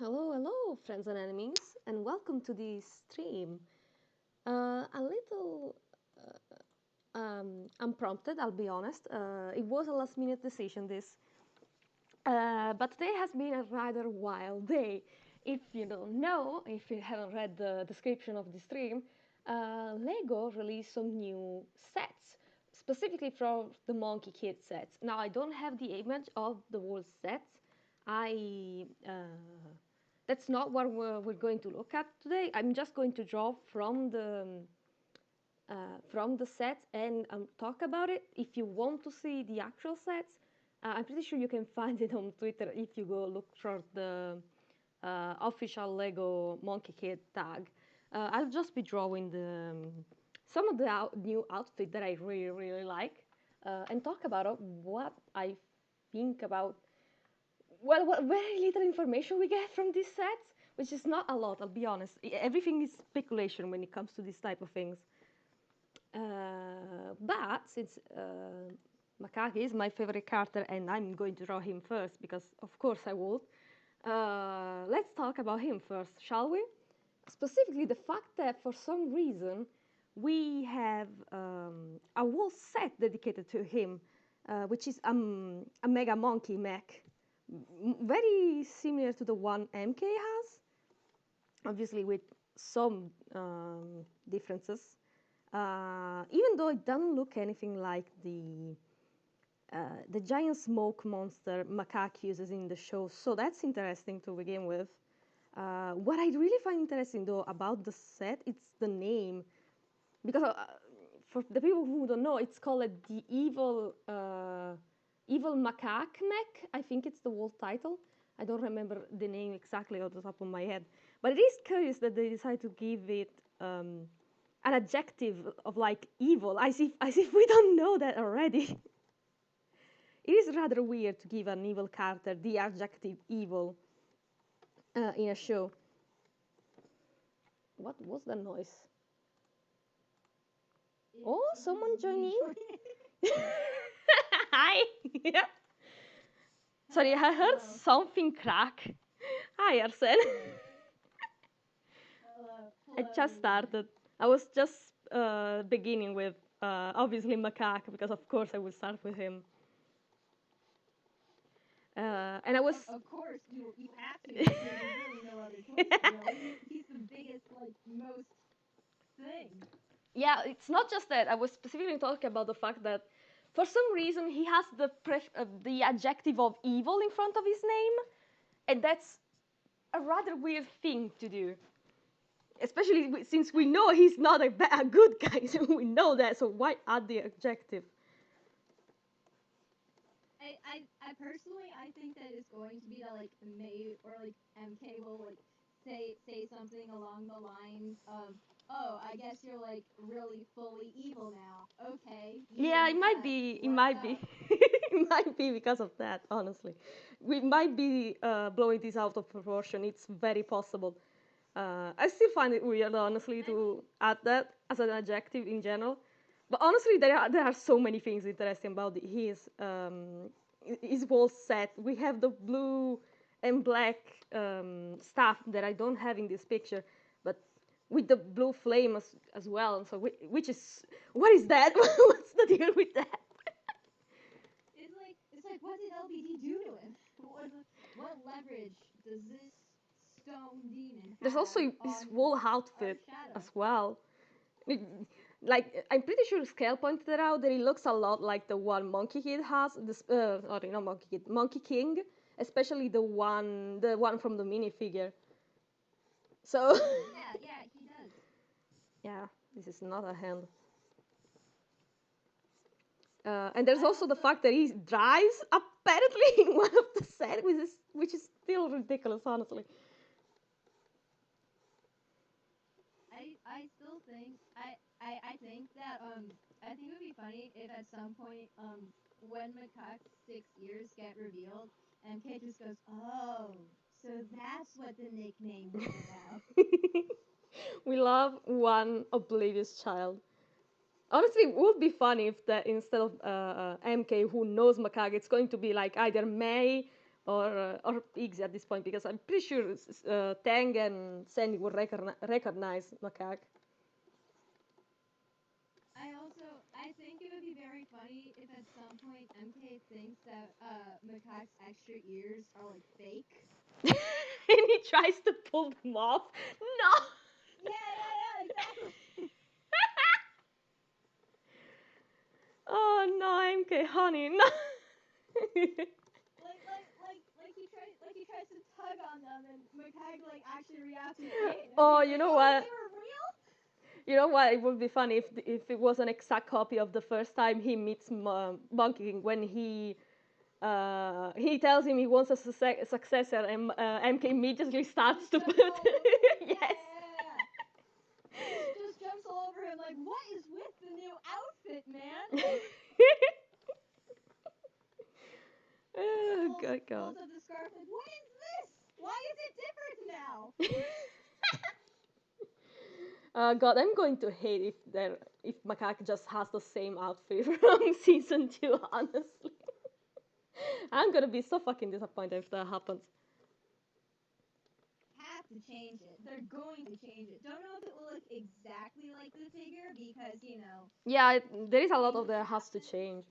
Hello, hello, friends and enemies, and welcome to this stream. A little unprompted, I'll be honest. It was a last minute decision, this. But today has been a rather wild day. If you don't know, if you haven't read the description of the stream, Lego released some new sets, specifically from the Monkey Kid sets. Now, I don't have the image of the whole sets. I That's not what we're going to look at today. I'm just going to draw from the sets and talk about it. If you want to see the actual sets, I'm pretty sure you can find it on Twitter if you go look for the official Lego Monkey Kid tag. I'll just be drawing some of the new outfit that I really, really like and talk about what I think about what very little information we get from these sets, which is not a lot, I'll be honest. Everything is speculation when it comes to this type of things. But since Makaki is my favorite character and I'm going to draw him first because of course I would, let's talk about him first, shall we? Specifically the fact that for some reason we have a whole set dedicated to him, which is a Mega Monkey mech, very similar to the one MK has, obviously with some differences. Even though it doesn't look anything like the giant smoke monster Macaque uses in the show, so that's interesting to begin with. What I really find interesting though about the set, it's the name, because for the people who don't know, it's called the evil macaque mech. I think it's the whole title. I don't remember the name exactly off the top of my head, but it is curious that they decided to give it an adjective of like evil, as if we don't know that already. It is rather weird to give an evil character the adjective evil in a show. What was the noise? Oh, someone joining. Hi. Yeah. Sorry, I heard something crack. Hi, Arsene. I just started. I was just beginning with obviously Macaque because of course I would start with him. And I was. Of course, you have to. There's really no other choice. Really, he's the biggest, like most thing. Yeah, it's not just that. I was specifically talking about the fact that for some reason he has the adjective of evil in front of his name, and that's a rather weird thing to do. Especially since we know he's not a good guy, so we know that. So why add the adjective? I personally, I think that it's going to be that like May or like MK will like say something along the lines of, "Oh, I guess you're like really fully evil now." Okay, you Yeah, and it might Macaque, be. It what's might be. up? It might be because of that. Honestly, we might be blowing this out of proportion. It's very possible. I still find it weird, honestly, to add that as an adjective in general. But honestly, there are so many things interesting about his whole set. We have the blue and black stuff that I don't have in this picture, but with the blue flame as well. So which is what is that? What's the deal with that? It's like what did LBD do to him? What leverage does this stone demon There's have also his on whole our outfit shadow? as well. Like I'm pretty sure Scale pointed it out that it looks a lot like the one Monkey Kid has. This, sorry, not Monkey Kid, Monkey King, especially the one from the minifigure. So Yeah, he does. yeah, this is not a hand. And there's I also the also fact that he drives apparently in one of the sets, which is still ridiculous, honestly. I still think I think that I think it would be funny if at some point when Macaque's 6 years get revealed and Kate just goes, "Oh, so that's what the nickname was about." We love one oblivious child. Honestly, it would be funny if that instead of MK who knows Makage, it's going to be like either May or pigs at this point because I'm pretty sure Tang and Sandy would recognize macaque. I think it would be very funny if at some point MK thinks that Macaque's extra ears are like fake. And he tries to pull them off. No. Yeah, exactly. Oh no, MK, honey, no. He tries to tug on them, and Macaque like actually reacts in pain. And Oh, he's you like, know "Oh, what? they were real." You know what? It would be funny if it was an exact copy of the first time he meets Monkey King when he tells him he wants a successor, and MK immediately starts to put. Yes. Just jumps all over him like, "What is with the new outfit, man?" Like, Oh, good God. pulls up the scarf like, "What is this? Why is it different now?" God, I'm going to hate if Macaque just has the same outfit from season 2, honestly. I'm gonna be so fucking disappointed if that happens. Have to change it. They're going to change it. Don't know if it will look exactly like the figure because, Yeah, there is a lot of that has to change.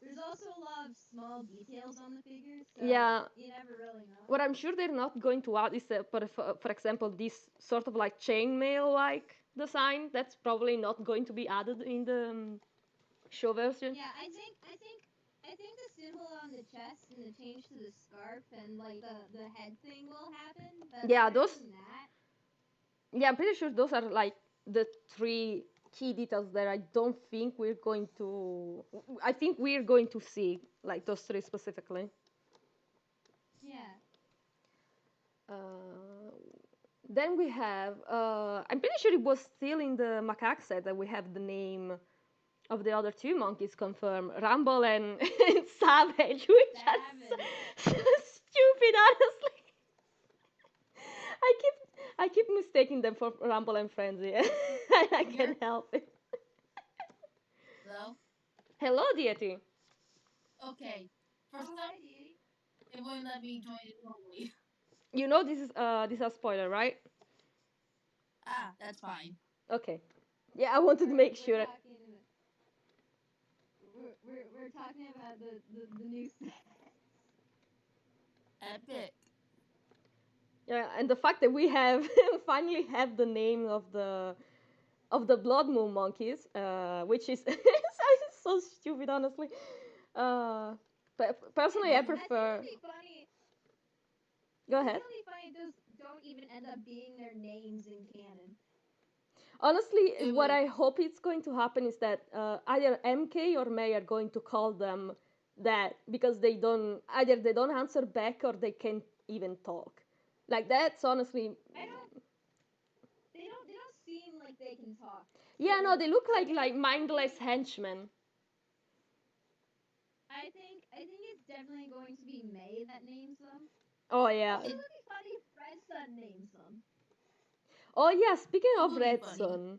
there's also a lot of small details on the figure, so Yeah. you never really know. What I'm sure they're not going to add is, for example, this sort of like chainmail like design. That's probably not going to be added in the show version. Yeah, I think the symbol on the chest and the change to the scarf and like the head thing will happen. But Yeah, other those. than that, Yeah, I'm pretty sure those are like the three key details that I don't think we're going to. I think we're going to see like those three specifically. yeah. Uh, then we have. I'm pretty sure it was still in the macaque set that we have the name of the other two monkeys confirmed, Rumble and, and Savage, which are so stupid, honestly. I keep mistaking them for Rumble and Frenzy. I can't help it. Hello? Hello, deity. Okay. First Oh, time, hi, Dee. it wouldn't let me join it normally. You know this is a spoiler, right? Ah, that's fine. Okay. Yeah, I wanted to make We're sure. talking. We're talking about the new set. Epic. Yeah, and the fact that we have finally have the name of the Blood Moon monkeys, which is so stupid, honestly. But personally, I I think prefer. it'd be funny. Go I think ahead. it'll be funny if those don't even end up being their names in canon. Honestly, It what would. I hope it's going to happen is that either MK or May are going to call them that because they don't answer back or they can't even talk. Like that's honestly. I don't. They don't seem like they can talk. Yeah, no, So they look I like think mindless henchmen. I think it's definitely going to be May that names them. Oh yeah. Also, It, it'd be funny if Red Sun names them. Oh yeah. Speaking it of would be Red funny. Son,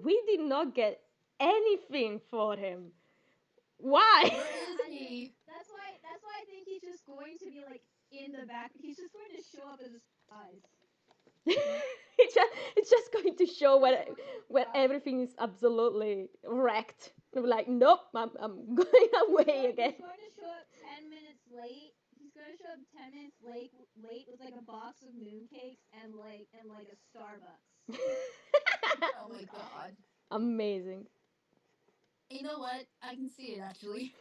we did not get anything for him. Why? Where is I think he? that's why I think he's just going to be like in the back. He's just going to show up as a surprise. It's just going to show when everything is absolutely wrecked. I'm like, nope, I'm going away again. He's going to show up 10 minutes late. He's going to show up 10 minutes late with like a box of mooncakes and like a Starbucks. Oh my god. Amazing. You know what? I can see it actually.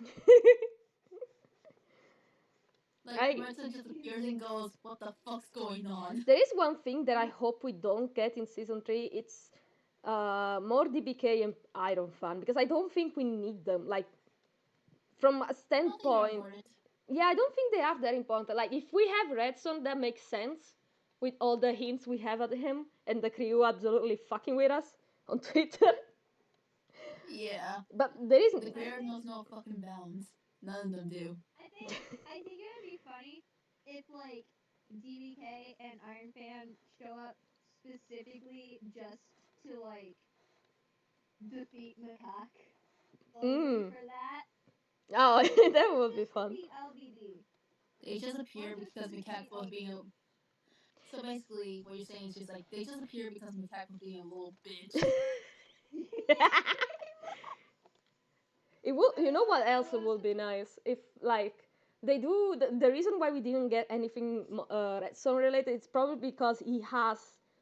Like, I Redson just appears and goes, what the fuck's going on? There is one thing that I hope we don't get in season 3. It's more DBK and Iron Fan because I don't think we need them. Like from a I don't think they're standpoint, important. yeah, I don't think they are that important. Like if we have Redson, that makes sense with all the hints we have at him and the crew absolutely fucking with us on Twitter. Yeah. But there The isn't. creator knows no fucking bounds. None of them do. I think it would be funny if like DBK and Iron Fan show up specifically just to like defeat Macaque only Mm. for that. Oh, that would be Just to fun. be LBD. they just Or appear just because because we Macaque hate was being a. LBD. So basically, what you're saying is just like they just appear because Macaque was being a little bitch. Pretty much. It will. I You mean, know what I else was would be nice if like they do the reason why we didn't get anything Redstone related. It's probably because he has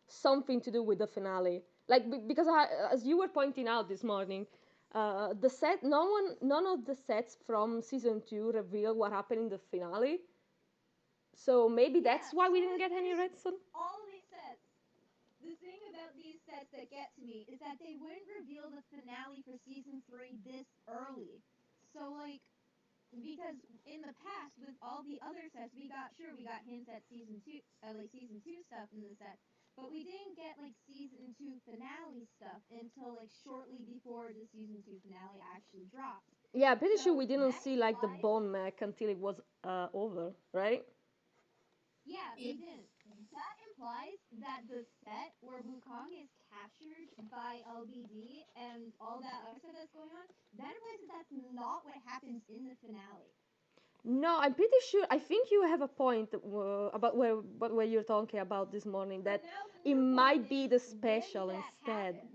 something to do with the finale. Like because as you were pointing out this morning, the set none of the sets from season two reveal what happened in the finale. So maybe yeah. that's why So we didn't like, get any there's Redstone. all these sets. The thing about these sets that get to me is that they wouldn't reveal the finale for season 3 this early. So like, because in the past with all the other sets, we got hints at season 2, like season 2 stuff in the sets, but we didn't get like season 2 finale stuff until like shortly before the season 2 finale actually dropped. Yeah, I'm pretty sure So we didn't that see like the implies, bone mech until it was over, right? yeah, Yeah. we didn't. That implies that the set where Wukong is captured by LBD and all that other stuff that's going on, that implies that that's not what happens in the finale. No, I'm pretty sure. I think you have a point about what you're talking about this morning. But That now the it new point might be is, the when special did that instead. happen?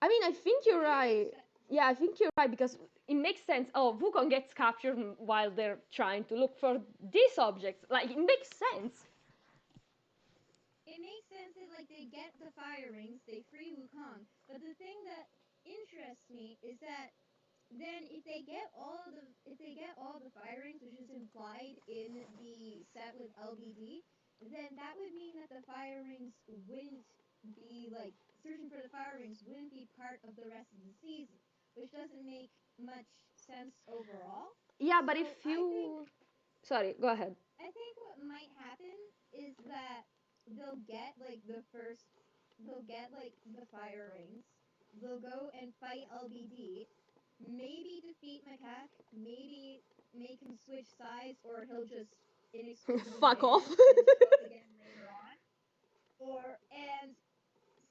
I mean, I think It you're could be the right. special. Yeah, I think you're right because it makes sense. Oh, Wukong gets captured while they're trying to look for these objects. Like it makes sense. It makes sense that like they get the fire rings, they free Wukong. But the thing that interests me is that then if they get all the fire rings, which is implied in the set with LBD, then that would mean that the fire rings wouldn't be like searching for the fire rings wouldn't be part of the rest of the season, which doesn't make much sense overall. Yeah, but So if you, sorry, go ahead. I think what might happen is that they'll get like they'll get like the fire rings. They'll go and fight LBD, maybe defeat Macaque, maybe make him switch sides, or he'll just inexplicably Fuck off. vanish and show up again later on. Or and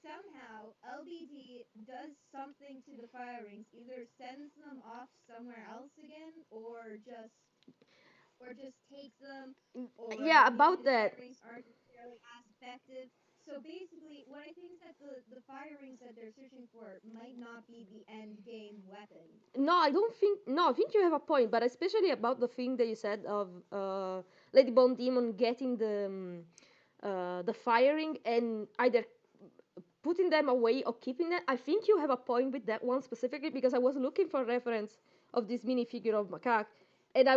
somehow LBD does something to the fire rings, either sends them off somewhere else again, or just takes them, or Yeah, maybe about the fire that. rings aren't necessarily as effective. So basically, what I think is that the fire rings that they're searching for might not be the end game weapon. No, I don't think. No, I think you have a point, but especially about the thing that you said of Lady Bone Demon getting the firing and either putting them away or keeping them. I think you have a point with that one specifically because I was looking for reference of this minifigure of Macaque, and I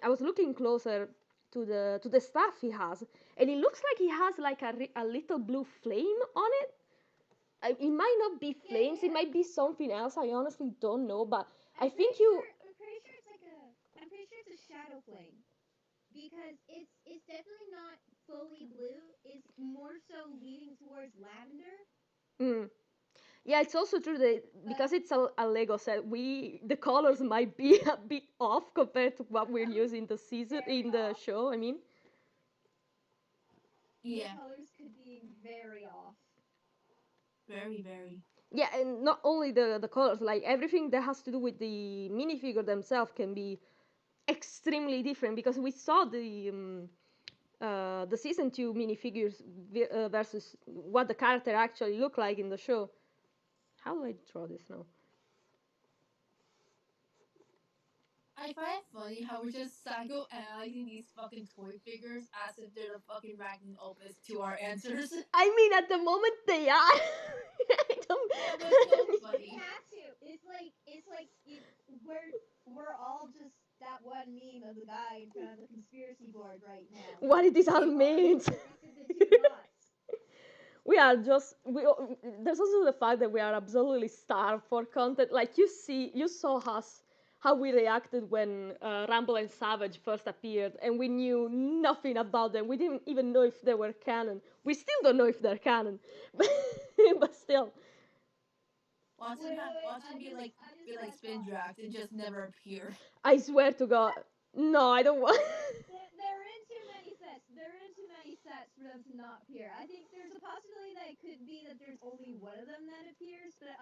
was looking closer to the stuff he has, and it looks like he has like a little blue flame on it. It might not be Yeah, flames. It yeah. might be something else. I honestly don't know, but I I'm pretty think sure. you. I'm pretty sure it's like a. I'm pretty sure it's a shadow flame because it's definitely not fully blue. It's more so leaning towards lavender. Mm. Yeah, it's also true that But because it's a Lego set, we the colors might be a bit off compared to what we're using the season very in the off. show. I mean, The Yeah. colors could be very off. Very, very. yeah, and not only the colors, like everything that has to do with the minifigure themselves can be extremely different because we saw the season two minifigures versus what the character actually looked like in the show. How do I draw this now? I find it funny how we're just psychoanalyzing these fucking toy figures as if they're the fucking magnum opus to our answers. I mean, at the moment they are. I Yeah, but it's so don't. They funny. have to. It's like we're all just that one meme of the guy in front of the conspiracy board right now. What it is all They've already means. connected the two dots. We are just we. There's also the fact that we are absolutely starved for content. Like you saw us how we reacted when Rumble and Savage first appeared, and we knew nothing about them. We didn't even know if they were canon. We still don't know if they're canon, but still. Watch him Wait, have wait, wait. watch him I just be had like a spin thought. dragged and just never appear. I swear to God, no, I don't want. They're in too many sets. They're in too many sets for them to not appear. I think there's a possibility that it could be that there's only one of them that appears, but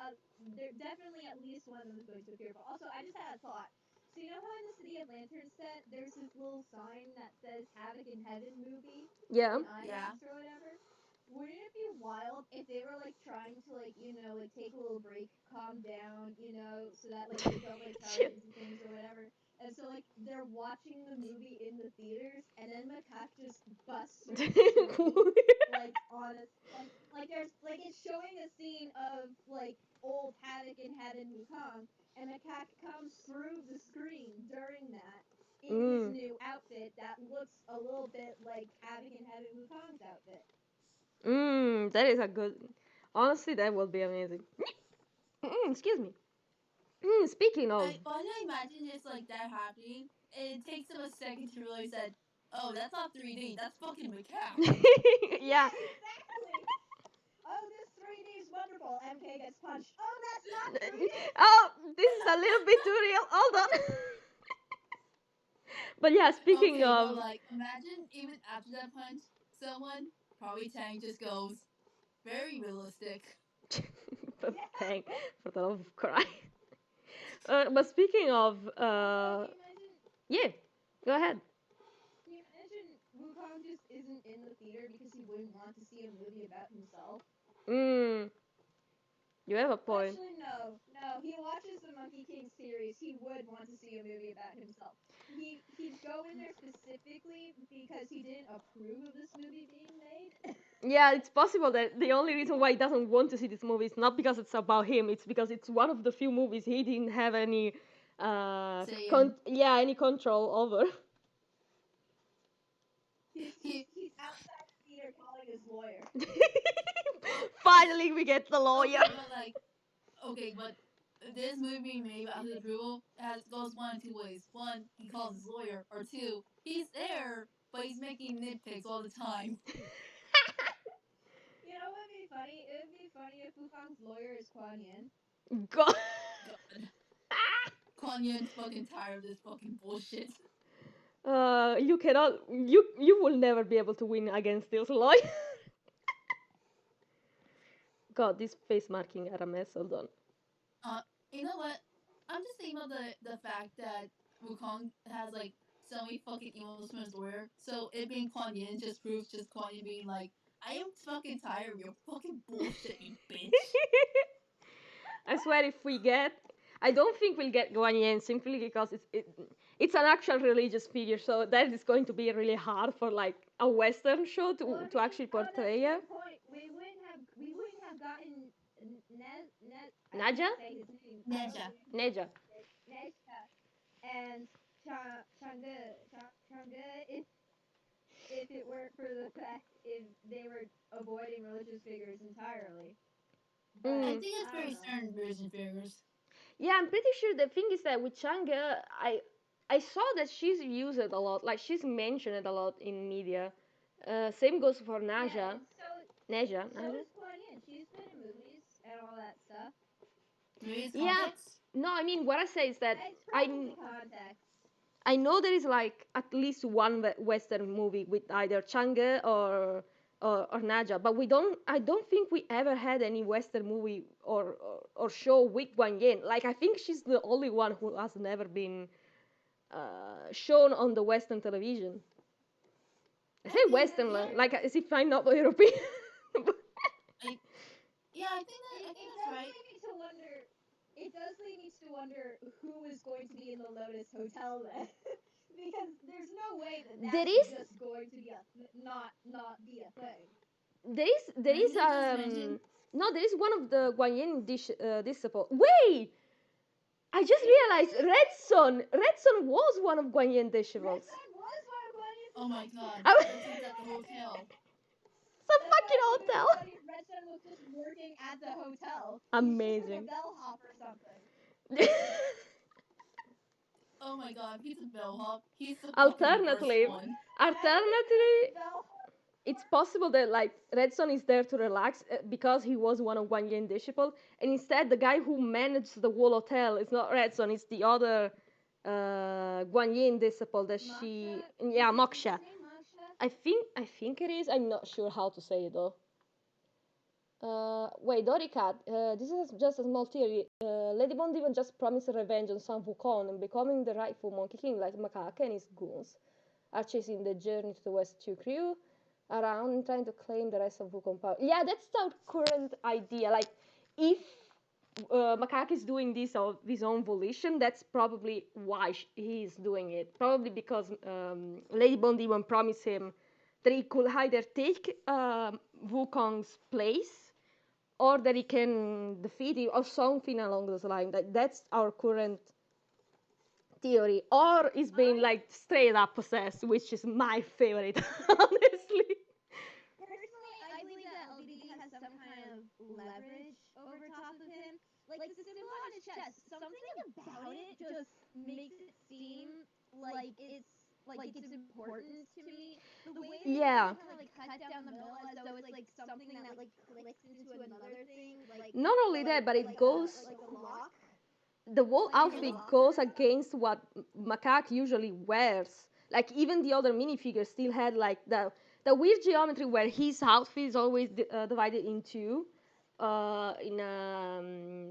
there definitely at least one of them is going to appear. But also, I just had a thought. So you know how in the City of Lantern set, there's this little sign that says Havoc in Heaven movie Yeah. in Yeah. IMAX or whatever? Wouldn't it be wild if they were like trying to like, like take a little break, calm down, so that like they don't like charge Shit. into things or whatever. And so like they're watching the movie in the theaters and then Macaque just busts through the screen like on a like there's like it's showing a scene of like old Havoc in Heaven Wukong and Macaque comes through the screen during that in his Mm. new outfit that looks a little bit like Havoc in Heaven Wukong's outfit. That is a good. Honestly, that would be amazing. Excuse me. Speaking of. Why did I imagine just like that happening? It takes them a second to realize that, oh, that's not 3D, that's fucking macaque. Yeah. Exactly. Oh, this 3D is wonderful. MK gets punched. Oh, that's not 3D. Oh, this is a little bit too real. Hold on. But yeah, speaking Okay, but of. like, imagine even after that punch, someone, probably Tang, just goes, very realistic. But Yeah. thank for the love of Christ. But speaking of, Also, yeah, go ahead. can you imagine Wukong just isn't in the theater because he wouldn't want to see a movie about himself? Mm, you have a point. Actually, no. He watches the Monkey King series. He would want to see a movie about himself. He'd go in there specifically because he didn't approve of this movie being made. Yeah, it's possible that the only reason why he doesn't want to see this movie is not because it's about him. It's because it's one of the few movies he didn't have any, Say in. any control over. He's outside the theater calling his lawyer. Finally, we get the lawyer. Okay, but like, okay, but this movie being made without his approval goes one of two ways. One, he calls his lawyer, or two, he's there, but he's making nitpicks all the time. You know what would be funny? It would be funny if Wukong's lawyer is Kuan Yin. God. God. Kuan Yin's fucking tired of this fucking bullshit. You cannot. You will never be able to win against this lawyer. God, this face marking are a mess. Hold on. You know what? I'm just thinking about the fact that Wukong has like so many fucking emails from his lawyer. So it being Kuan Yin just proves just Kuan Yin being like, I am fucking tired of your fucking bullshit, you bitch. I swear, if we get, I don't think we'll get Guan Yin simply because it's an actual religious figure, so that is going to be really hard for like a Western show to actually portray That's a it. good point. We wouldn't have gotten I Naja? can't say his name. Neja. Neja. Nejka and Chang'e if it weren't for the fact if they were avoiding religious figures entirely. But I Mm. think it's I very don't know. certain version figures. Yeah, I'm pretty sure the thing is that with Chang'e, I saw that she's used it a lot, like she's mentioned it a lot in media. Same goes for Naja. Yeah, Neja. so Naja? is Kuan Yin. She's been in movies and all that stuff. Maybe it's Yeah. context. No, I mean what I say is that It's probably context. I know there is like at least one Western movie with either Chang'e or Naja, but we don't. I don't think we ever had any Western movie or show with Guan Yin. Like I think she's the only one who has never been shown on the Western television. I say think Western, that's like as if I'm not European. Yeah, I think that's right. Lead me to wonder. It does lead me to wonder who is going to be in the Lotus Hotel then, because there's no way that that's There is- just going to be not be a thing. there Maybe is they just mentioned- no, there is one of the Guan Yin disciples. Wait, I just realized Red Son was one of Guan Yin Red disciples. Sun was one of Guardians. Oh my god, I- Red Sun's at the hotel. Some That's fucking why I think hotel. it's funny. Red Sun was just working at the hotel. Amazing. He's just like a bellhop or something. Oh my god, he's a bellhop. He's the fucking Alternatively, worst one. alternatively, Bellhop. it's possible that like Red Son is there to relax because he was one of Guan Yin disciples, and instead the guy who managed the whole hotel is not Red Son, it's the other Guan Yin disciple that she, yeah, Moksha. Is his name Moksha? I think it is. I'm not sure how to say it though. Wait, Doricat, this is just a small theory. Lady Bond even just promised revenge on Sun Wukong and becoming the rightful Monkey King, like Macaque and his goons are chasing the journey to the West 2 crew around and trying to claim the rest of Wukong power. Yeah, that's our current idea. Like, if Macaque is doing this of his own volition, that's probably why he's doing it. Probably because Lady Bond even promised him that he could either take Wukong's place or that he can defeat him or something along those lines. That's our current theory. Or he's being like straight up possessed, which is my favorite, honestly. Personally, I believe that LBD has some kind of leverage over top of him. Like the symbol on his chest, something about it just makes it seem like it's important to me. The way that Yeah. it's kind of like cut down the middle as though it's like something that like clicks into another thing, Not only that, but it goes. like a lock. The whole Like outfit goes against what Macaque usually wears. Like even the other minifigures still had like the weird geometry where his outfit is always divided in two, in a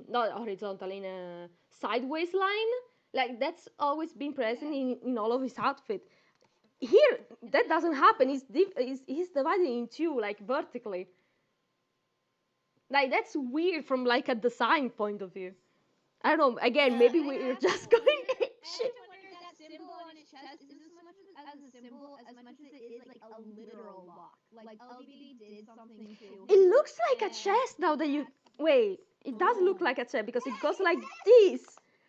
not horizontal, in a sideways line. Like that's always been present in all of his outfit. Here that doesn't happen. He's divided in two, like vertically. Like that's weird from like a design point of view. I don't know. Again, Yeah, maybe I we're have just to going wonder. ape I have shit. to wonder if that symbol on his chest is as much as a symbol as much as it is like a literal lock. Like LBD did something to It him. looks like a And chest now that you wait. It does look oh, like a chest because it goes like this,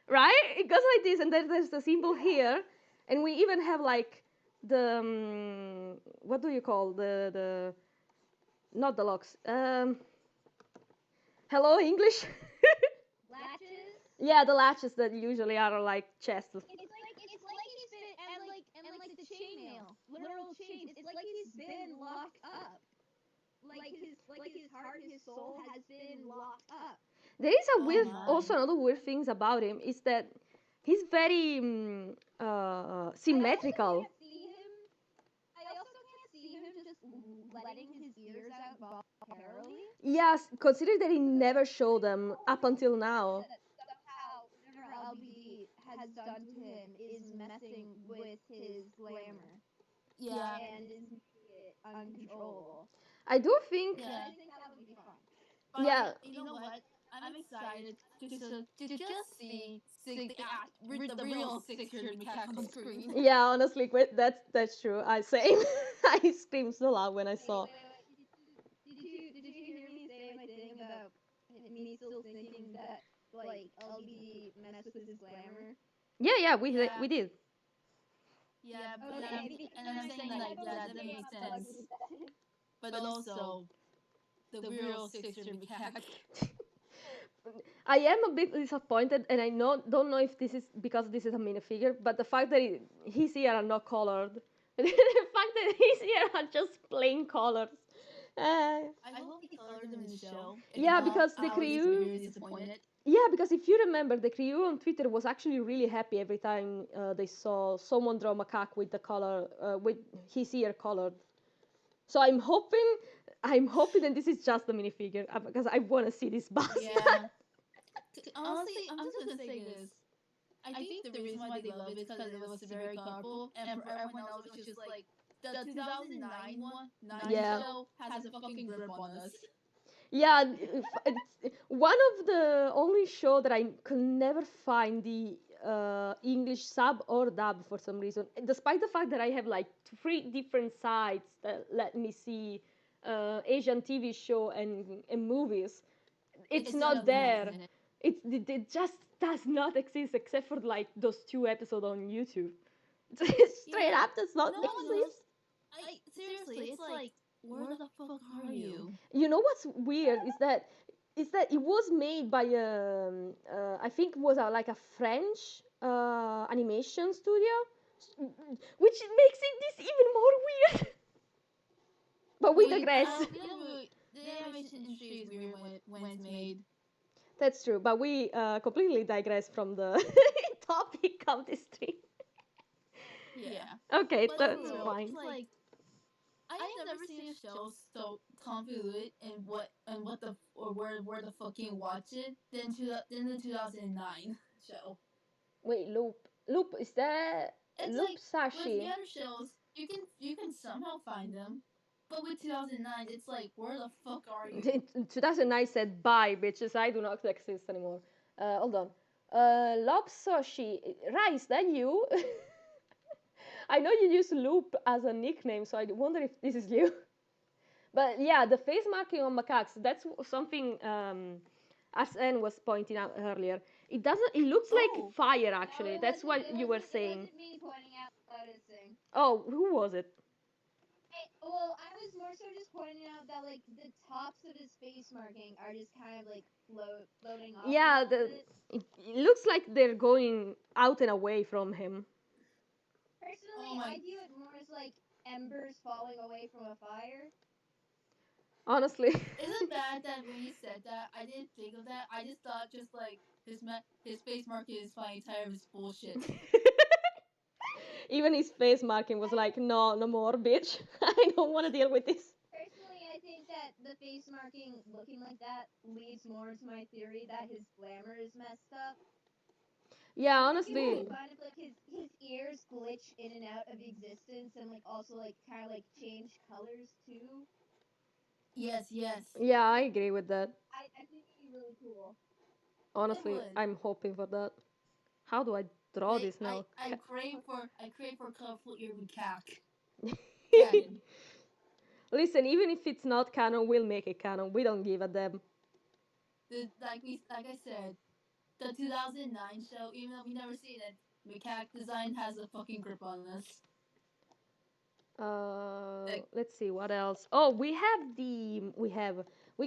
right? It goes like this, and then there's the symbol here, and we even have like the what do you call the not the locks. Hello English. latches. Yeah, the latches that usually are like chests. It's like he's been and like the chainmail, literal chains. It's like he's been locked up. Like his heart, his soul has been locked up. There is a oh weird, my. also another weird things about him is that he's very I also symmetrical. can't see him. I also can't see him just letting his ears out voluntarily. Yes, consider that he never showed them up until now. That somehow whatever LBD has done to him is messing with his glamour Yeah, and is making it uncontrollable. I do think, And yeah. I think that would be fun. yeah, You know what? I'm excited to just see the real 600 macaque on screen. yeah. Honestly, that's true. I same. I screamed so loud when I saw. Wait. Did you hear me say my thing about me still thinking that like LBD messed with his glamour? Yeah, Yeah, we did. yeah, Okay, because and I'm I saying like have a yeah, list that of makes bugs sense. with that. But also the real 600 macaque. I am a bit disappointed, and I don't know if this is because this is a minifigure, but the fact that his ears are not colored, the fact that his ears are just plain colors. Uh, I hope they colored them in the show. If yeah, not, because the I'll be crew. severely disappointed. Yeah, because if you remember, the crew on Twitter was actually really happy every time they saw someone draw macaque with the color, with his ear colored. So I'm hoping that this is just the minifigure because I want to see this bastard. Yeah. Honestly, I'm just gonna say this. I think the reason why they love it is because it was very colorful, and for everyone else, it's just like the 2009 one, 90s Yeah. show has a fucking grip on us. Yeah, it's one of the only show that I could never find the English sub or dub for some reason, despite the fact that I have like three different sites that let me see Asian TV show and movies. It's It still not doesn't there. exist. It just does not exist except for like those two episodes on YouTube. Straight Yeah. up, does not No one knows. exist. Seriously, it's like, where the fuck are you? You know what's weird is that it was made by I think it was like a French animation studio, which makes it this even more weird. But we digress. The animation industry is weird when it's made. That's true, but we completely digress from the topic of this stream. Yeah. Okay, But that's for real, fine. it's like I have never seen a show so convoluted and what the or where the fucking watch it than the 2009 show. Wait, Loop, is that It's Loop like with the Sashi? other shows, you can somehow find them, but with 2009, it's like where the fuck are you? In 2009 said bye, bitches. I do not exist anymore. Hold on. Lob Soshi. Rice, that you? I know you use Loop as a nickname, so I wonder if this is you. But yeah, the face marking on macaques, that's something Arsene was pointing out earlier. It doesn't, it looks like Oh, fire No, actually. it That's wasn't. what you were It saying. wasn't me pointing out noticing. Oh, who was it? Well, I was more so just pointing out that like the tops of his face marking are just kind of like floating off Yeah, a little bit. it looks like they're going out and away from him. Personally, oh my! I view it more as like embers falling away from a fire. Honestly. Is it bad that when you said that, I didn't think of that? I just thought just like his face market is finally tired of his bullshit. Even his face marking was like, no, no more, bitch. I don't want to deal with this. Personally, I think that the face marking looking like that leads more to my theory that his glamour is messed up. Yeah, I think it would honestly. be fun if like his ears glitch in and out of existence and like also like kind of like change colors too. Yes, yes, Yeah, I agree with that. I think it'd be really cool. it Honestly, would. I'm hoping for that. How do I draw Like this now? I crave for colorful ear macaque canon. Listen, even if it's not canon, we'll make it canon. We don't give a damn. Like I said, the 2009 show, even though we never seen it, macaque design has a fucking grip on us. Like, Let's see what else. Oh, we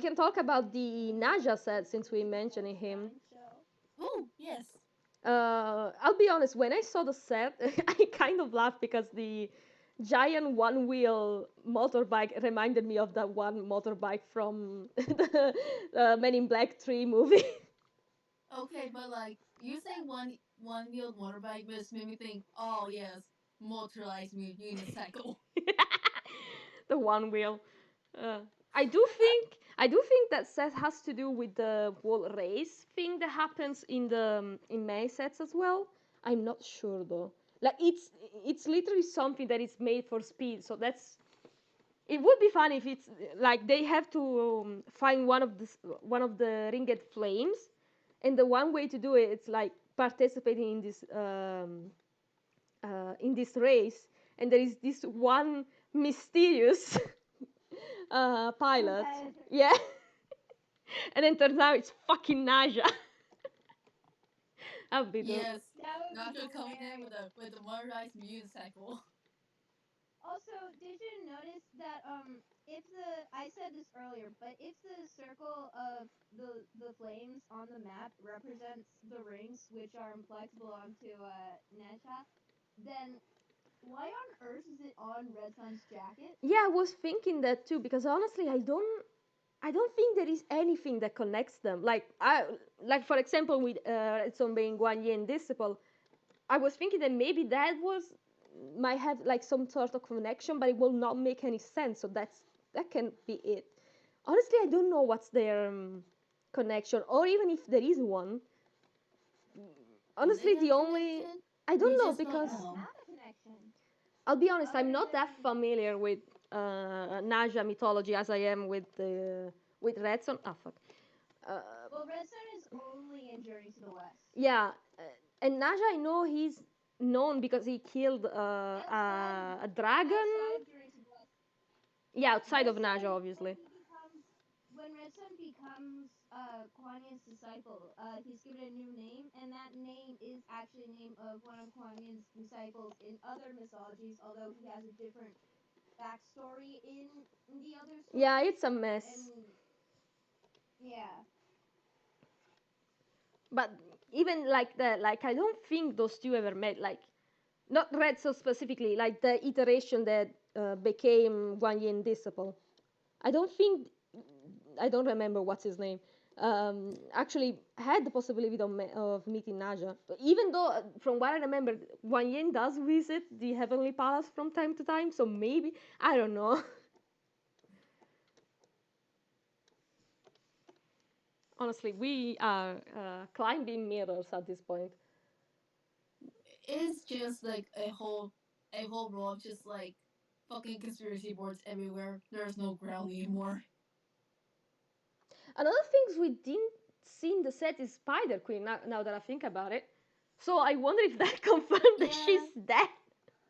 can talk about the Naja set since we mentioned him. Show. oh yes, I'll be honest, when I saw the set, I kind of laughed because the giant one wheel motorbike reminded me of that one motorbike from the Men in Black 3 movie. okay, but like you say one wheeled motorbike, but it's made me think. Oh yes, motorized unicycle. The one wheel. Uh, I do think that set has to do with the whole race thing that happens in May sets as well. I'm not sure though. Like it's literally something that is made for speed. So that's it would be fun if it's like they have to find one of the ringed flames, and the one way to do it it's like participating in this race, and there is this one mysterious pilot. Competitor. Yeah. And then turns out it's fucking Naja. That would be dope. Yes, That would be Nacho coming in hilarious. with a motorized unicycle. Also, did you notice that if the I said this earlier, but if the circle of the flames on the map represents the rings which are inflexible onto Nesha, then why on earth is it on Red Sun's jacket? Yeah, I was thinking that too because honestly, I don't think there is anything that connects them. Like for example, with Red Son being Guan Yin disciple, I was thinking that maybe that was might have like some sort of connection, but it will not make any sense. So that can be it. Honestly, I don't know what's their connection, or even if there is one. Do they Honestly, the have a only connection? I don't We know just don't because know. Have a connection. I'll be honest, I'm Other not that than familiar with Naja mythology as I am with Redson. Ah, fuck. well, Red Sun is only in Journey to the West. Yeah, and Naja, I know he's known because he killed a dragon. Outside of Journey to the West. Yeah, outside Red of Naja, Sun, obviously. when Red Sun becomes Kuan Yin's disciple, he's given a new name, and that name is actually the name of one of Kuan Yin's disciples in other mythologies, although he has a different backstory in the other stories. Yeah, it's a mess. And yeah, But even like that, like I don't think those two ever met. Like not Red so specifically, like the iteration that became Guan Yin disciple. I don't think I don't remember what's his name. Actually had the possibility of meeting Naja. Even though, from what I remember, Guan Yin does visit the Heavenly Palace from time to time, so maybe I don't know. Honestly, we are climbing mirrors at this point. It's just like a whole row of just like fucking conspiracy boards everywhere. There's no ground anymore. Another things we didn't see in the set is Spider Queen. Now that I think about it, so I wonder if that confirmed that Yeah, she's dead.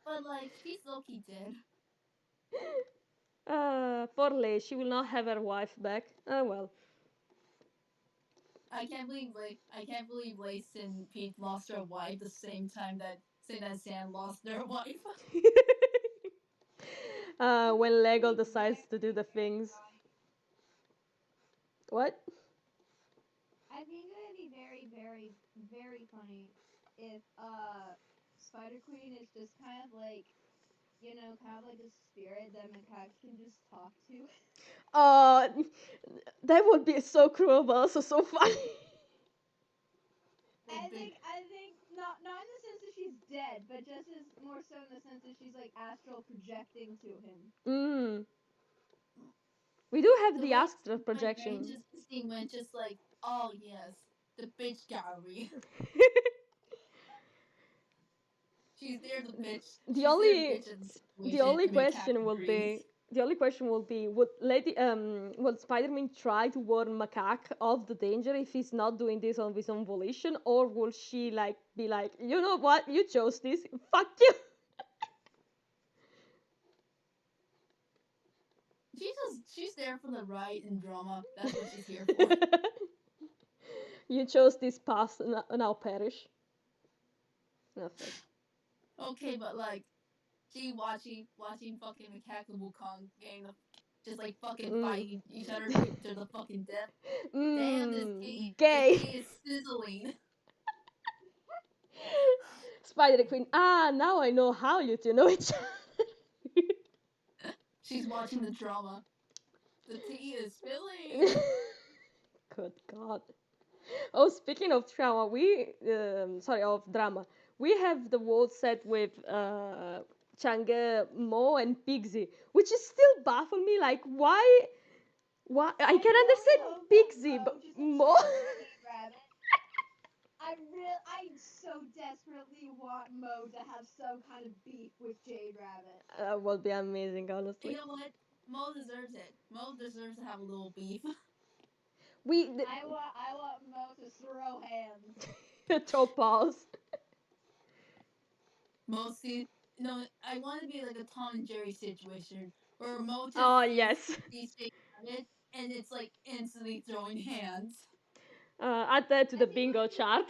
but like she's low key dead. Poor Lay, she will not have her wife back. Oh well. I can't believe Lace and Pete lost their wife the same time that Sam lost their wife. When Lego Be decides to do the very things. funny. What? I think it would be very, very, very funny if Spider Queen is just kind of like, kind of like a spirit that macaques can just talk to. Uh, that would be so cruel, but also so funny. I think not in the sense that she's dead, but just as more so in the sense that she's like astral projecting to him. Mm. We do have The the way astral my brain projection. just instinct went just like, oh yes, the bitch gallery. She's there, the bitch. the She's there, the only bitch of the the situation, only and macaque question will agrees. be would Spider-Man try to warn Macaque of the danger if he's not doing this on his own volition, or will she like be like, you know what, you chose this, fuck you. She's there for the ride and drama. That's what she's here for. You chose this path, now perish. Nothing. Okay, but like, she watching fucking macaque and Wukong getting just like fucking Mm. fighting each other to the fucking death. Damn, this Gay. tea is sizzling. Spider Queen. Ah, now I know how you two know each other. She's watching the drama. The tea is spilling. Good God. Oh, speaking of drama, of drama, we have the world set with Chang'e, Mo, and Pixie, which is still baffle me. Like, why? Why? I can really understand hope that Pixie, Mo but just Mo. attacks Jade Rabbit. I so desperately want Mo to have some kind of beef with Jade Rabbit. Would be amazing, You honestly. know what? Mo deserves it. Mo deserves to have a little beef. We the, I want Mo to throw hands. throw pause. Mo see, no, I want to be like a Tom and Jerry situation where Mo Oh just yes. sees Jake Rabbit and it's like instantly throwing hands. Add that to I the think it bingo would be chart.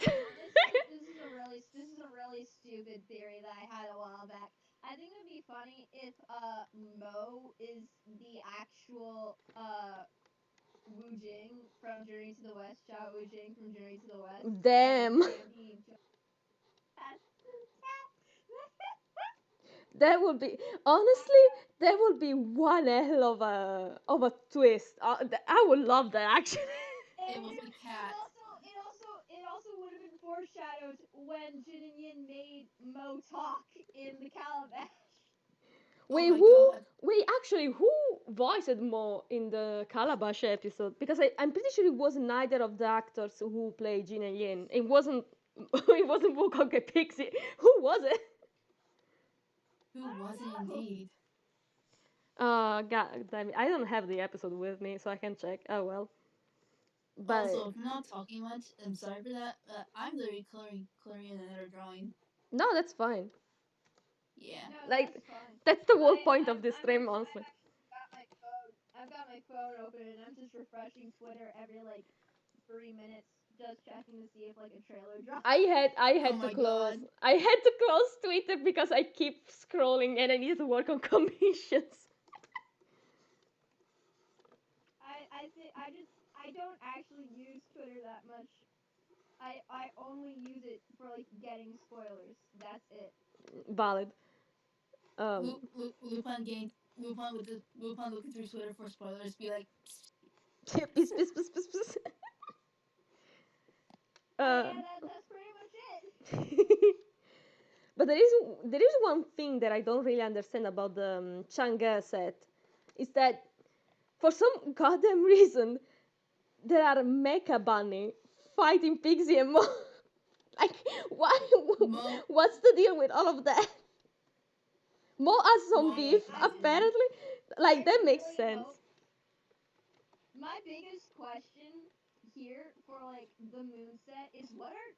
this is a really stupid theory that I had a while back. I think it would be funny if Mo is the actual Wu Jing from Journey to the West, Xiao Wu Jing from Journey to the West, and Damn. Candy has That would be honestly, that would be one hell of a twist. I would love that actually. It was the cat. it also would have been foreshadowed when Jin and Yin made Mo talk in the Calabash. Oh Wait, my who? god. Wait, actually, who voiced Mo in the Calabash episode? Because I'm pretty sure it was neither of the actors who played Jin and Yin. It wasn't. It wasn't Wukong and Pixie. Who was it? Who I was it don't know. indeed? God damn it! I don't have the episode with me, so I can check. Oh well. But Also, if you're not talking much, I'm sorry for that. I'm literally coloring another drawing. no, that's fine. Yeah. No, Like that's fine. that's the whole point I of this I'm stream, actually honestly. got my phone. I've got my phone open and I'm just refreshing Twitter every like 3 minutes, just checking to see if like a trailer drops. I Oh had to my close. god. I had to close Twitter because I keep scrolling and I need to work on commissions. I don't actually use Twitter that much. I only use it for like getting spoilers. That's it. Valid. Um, Lupin looking through Twitter for spoilers. Be like, piss, piss, piss, piss, piss. Uh, Yeah, that's pretty much it. but there is one thing that I don't really understand about the Chang'e set, is that for some goddamn reason there are Mecha Bunny fighting Pixie and Mo. Like, why? Mo, What's the deal with all of that? Mo has some Mo beef, and Pixie. apparently. Like, that makes really sense. hope- My biggest question here for like the moon set is what are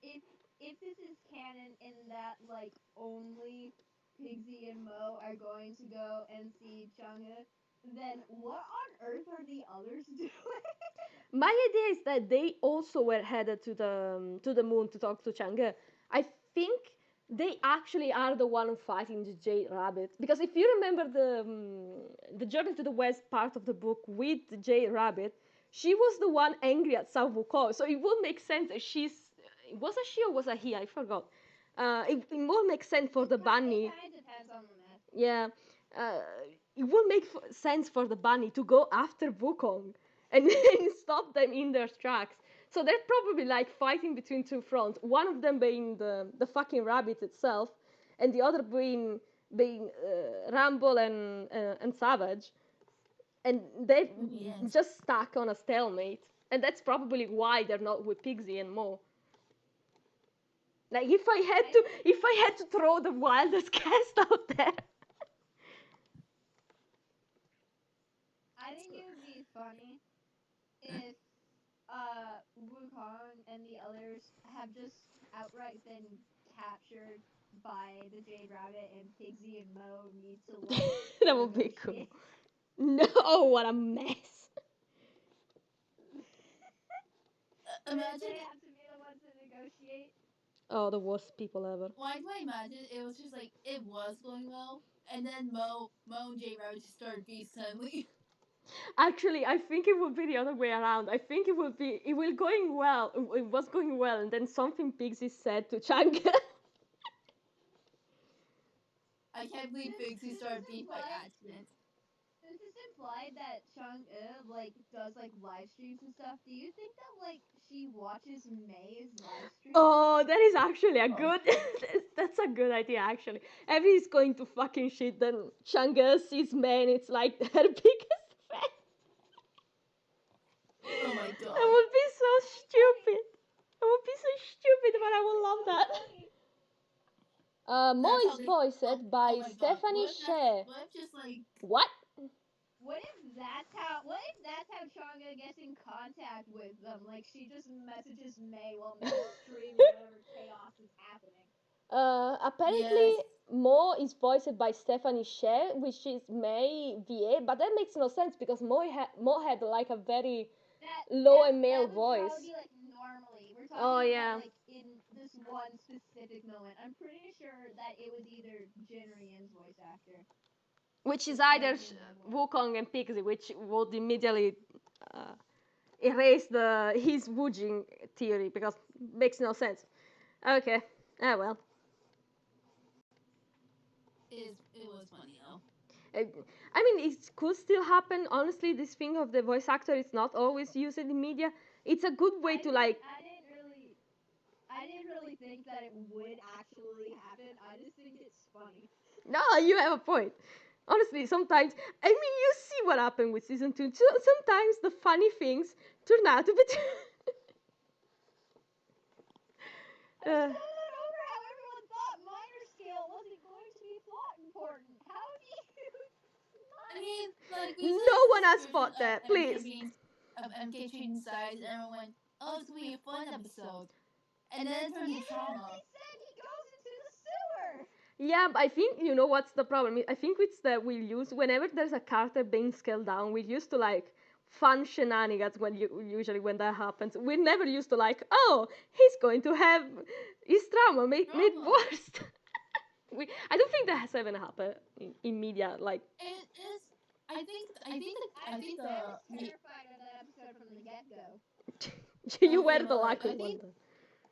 if this is canon in that like only Pigsy and Mo are going to go and see Chang'e, then what on earth are the others doing? My idea is that they also were headed to the moon to talk to Chang'e. I think they actually are the one fighting the Jade Rabbit, because if you remember the Journey to the West part of the book with the Jade Rabbit, she was the one angry at Sao Wukong, so it would make sense that she's, was a she or was a he? I forgot. It would make sense for the bunny. It kind of depends on the myth. Yeah, uh, it would make sense for the bunny to go after Wukong and stop them in their tracks. So they're probably like fighting between two fronts. One of them being the fucking rabbit itself, and the other being Rumble and Savage, and they're Yes. just stuck on a stalemate. And that's probably why they're not with Pixie and Mo. Like if I had to throw the wildest cast out there. I think it would be funny if Wukong and the others have just outright been captured by the Jade Rabbit and Pigsy and Mo need to like That would be cool. negotiate. No, what a mess. Imagine. They have to be the ones to negotiate. Oh, the worst people ever. Why do I imagine it was just like it was going well, and then Mo and J Rabbit just started beef suddenly. Actually, I think it would be the other way around. I think it will going well. It was going well, and then something Pixie said to Changa. I can't believe Pixie started beef by accident. Since it's implied that Chang'e like does like live streams and stuff, do you think that like she watches May's live streams? Oh, that is actually a Oh. good. That's a good idea, actually. If he's going to fucking shit, then Changa sees man. It's like her biggest fan. Oh my That god. would be so stupid. That would be so stupid, but I would love that. Mo That's how is they. voiced by Oh my god. Stephanie Sheh. What if just like What? What if that's how Chang'e gets in contact with them? Like she just messages May while May's streaming whatever chaos is happening. Apparently, yes. Mo is voiced by Stephanie Sheh, which is May VA, but that makes no sense because Mo had like a very low and male that would voice. probably be like normally. We're talking Oh, about yeah. like in this one specific moment. I'm pretty sure that it was either Jin or Yin's voice actor. Which is Just either making that voice. Wukong and Pixie, which would immediately uh, erase his Wujing theory because it makes no sense. Okay. Ah, well. It was funny though. Uh, I mean, it could still happen. Honestly, this thing of the voice actor is not always used in media. It's a good way to like. I didn't really think that it would actually happen. I just think it's funny. No, you have a point. Honestly, sometimes I mean, you see what happened with season 2. Sometimes the funny things turn out to be. I was so over how everyone thought minor scale wasn't going to be plot important. How do you? I mean, like we said No in one the has description fought that, please. of MK Trading Size, and everyone went, "Oh, it's gonna be a fun episode," and then it turned into trauma. They said he goes into the sewer. Yeah, but I think you know what's the problem. I think it's that we use whenever there's a character being scaled down, we used to like fun shenanigans when usually when that happens. We never used to like, oh, he's going to have his trauma made worse. I don't think that has ever happened in media. Like It is. I think the I was terrified of that episode from the get go. you Okay, were the but, like, lucky I think- one.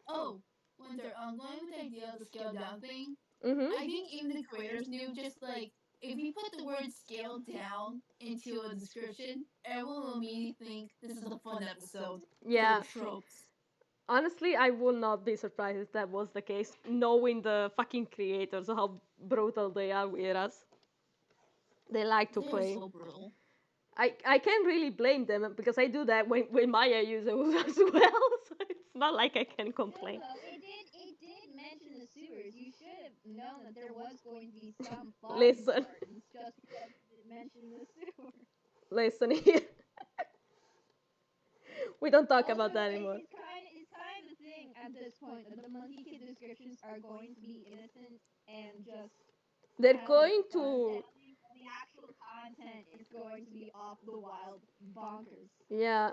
oh, Winter. Going with the idea of the scale down thing. Mm-hmm. I think even the creators knew just like if we put the word scale down into a description, everyone will immediately think this is a fun episode. Yeah. For the tropes. Honestly, I would not be surprised if that was the case, knowing the fucking creators, how brutal they are with us. They like to They're play. so brutal. I can't really blame them because I do that when Maya uses as well, so it's not like I can Still complain. though, it did mention the sewers. You should have known that there was going to be some plot Listen, importance just because it mentioned the sewer. listen here. We don't talk Also, about that anymore. it's kind of the thing at this point that the monkey kid descriptions are going to be innocent and just They're kind of like going fun to, sounding, and the actual content is going to be off the wild bonkers. yeah,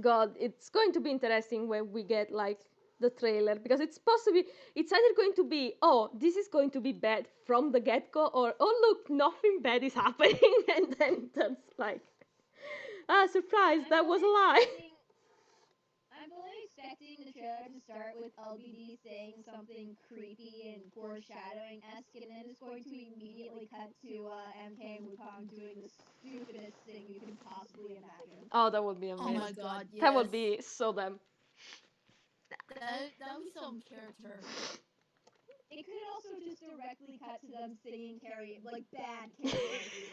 God, it's going to be interesting when we get like the trailer because it's either going to be, oh, this is going to be bad from the get go, or oh, look, nothing bad is happening, and then it turns like, ah, surprise, I'm that fully was a lie. expecting I'm fully expecting the trailer to start with LBD saying something creepy and foreshadowing esque, and then it's going to immediately cut to MK and Wukong doing the stupidest thing you can possibly imagine. Oh, that would be Oh my amazing. god, That would yes. be so damn. That would be some character. It could also just directly cut to them singing like bad karaoke.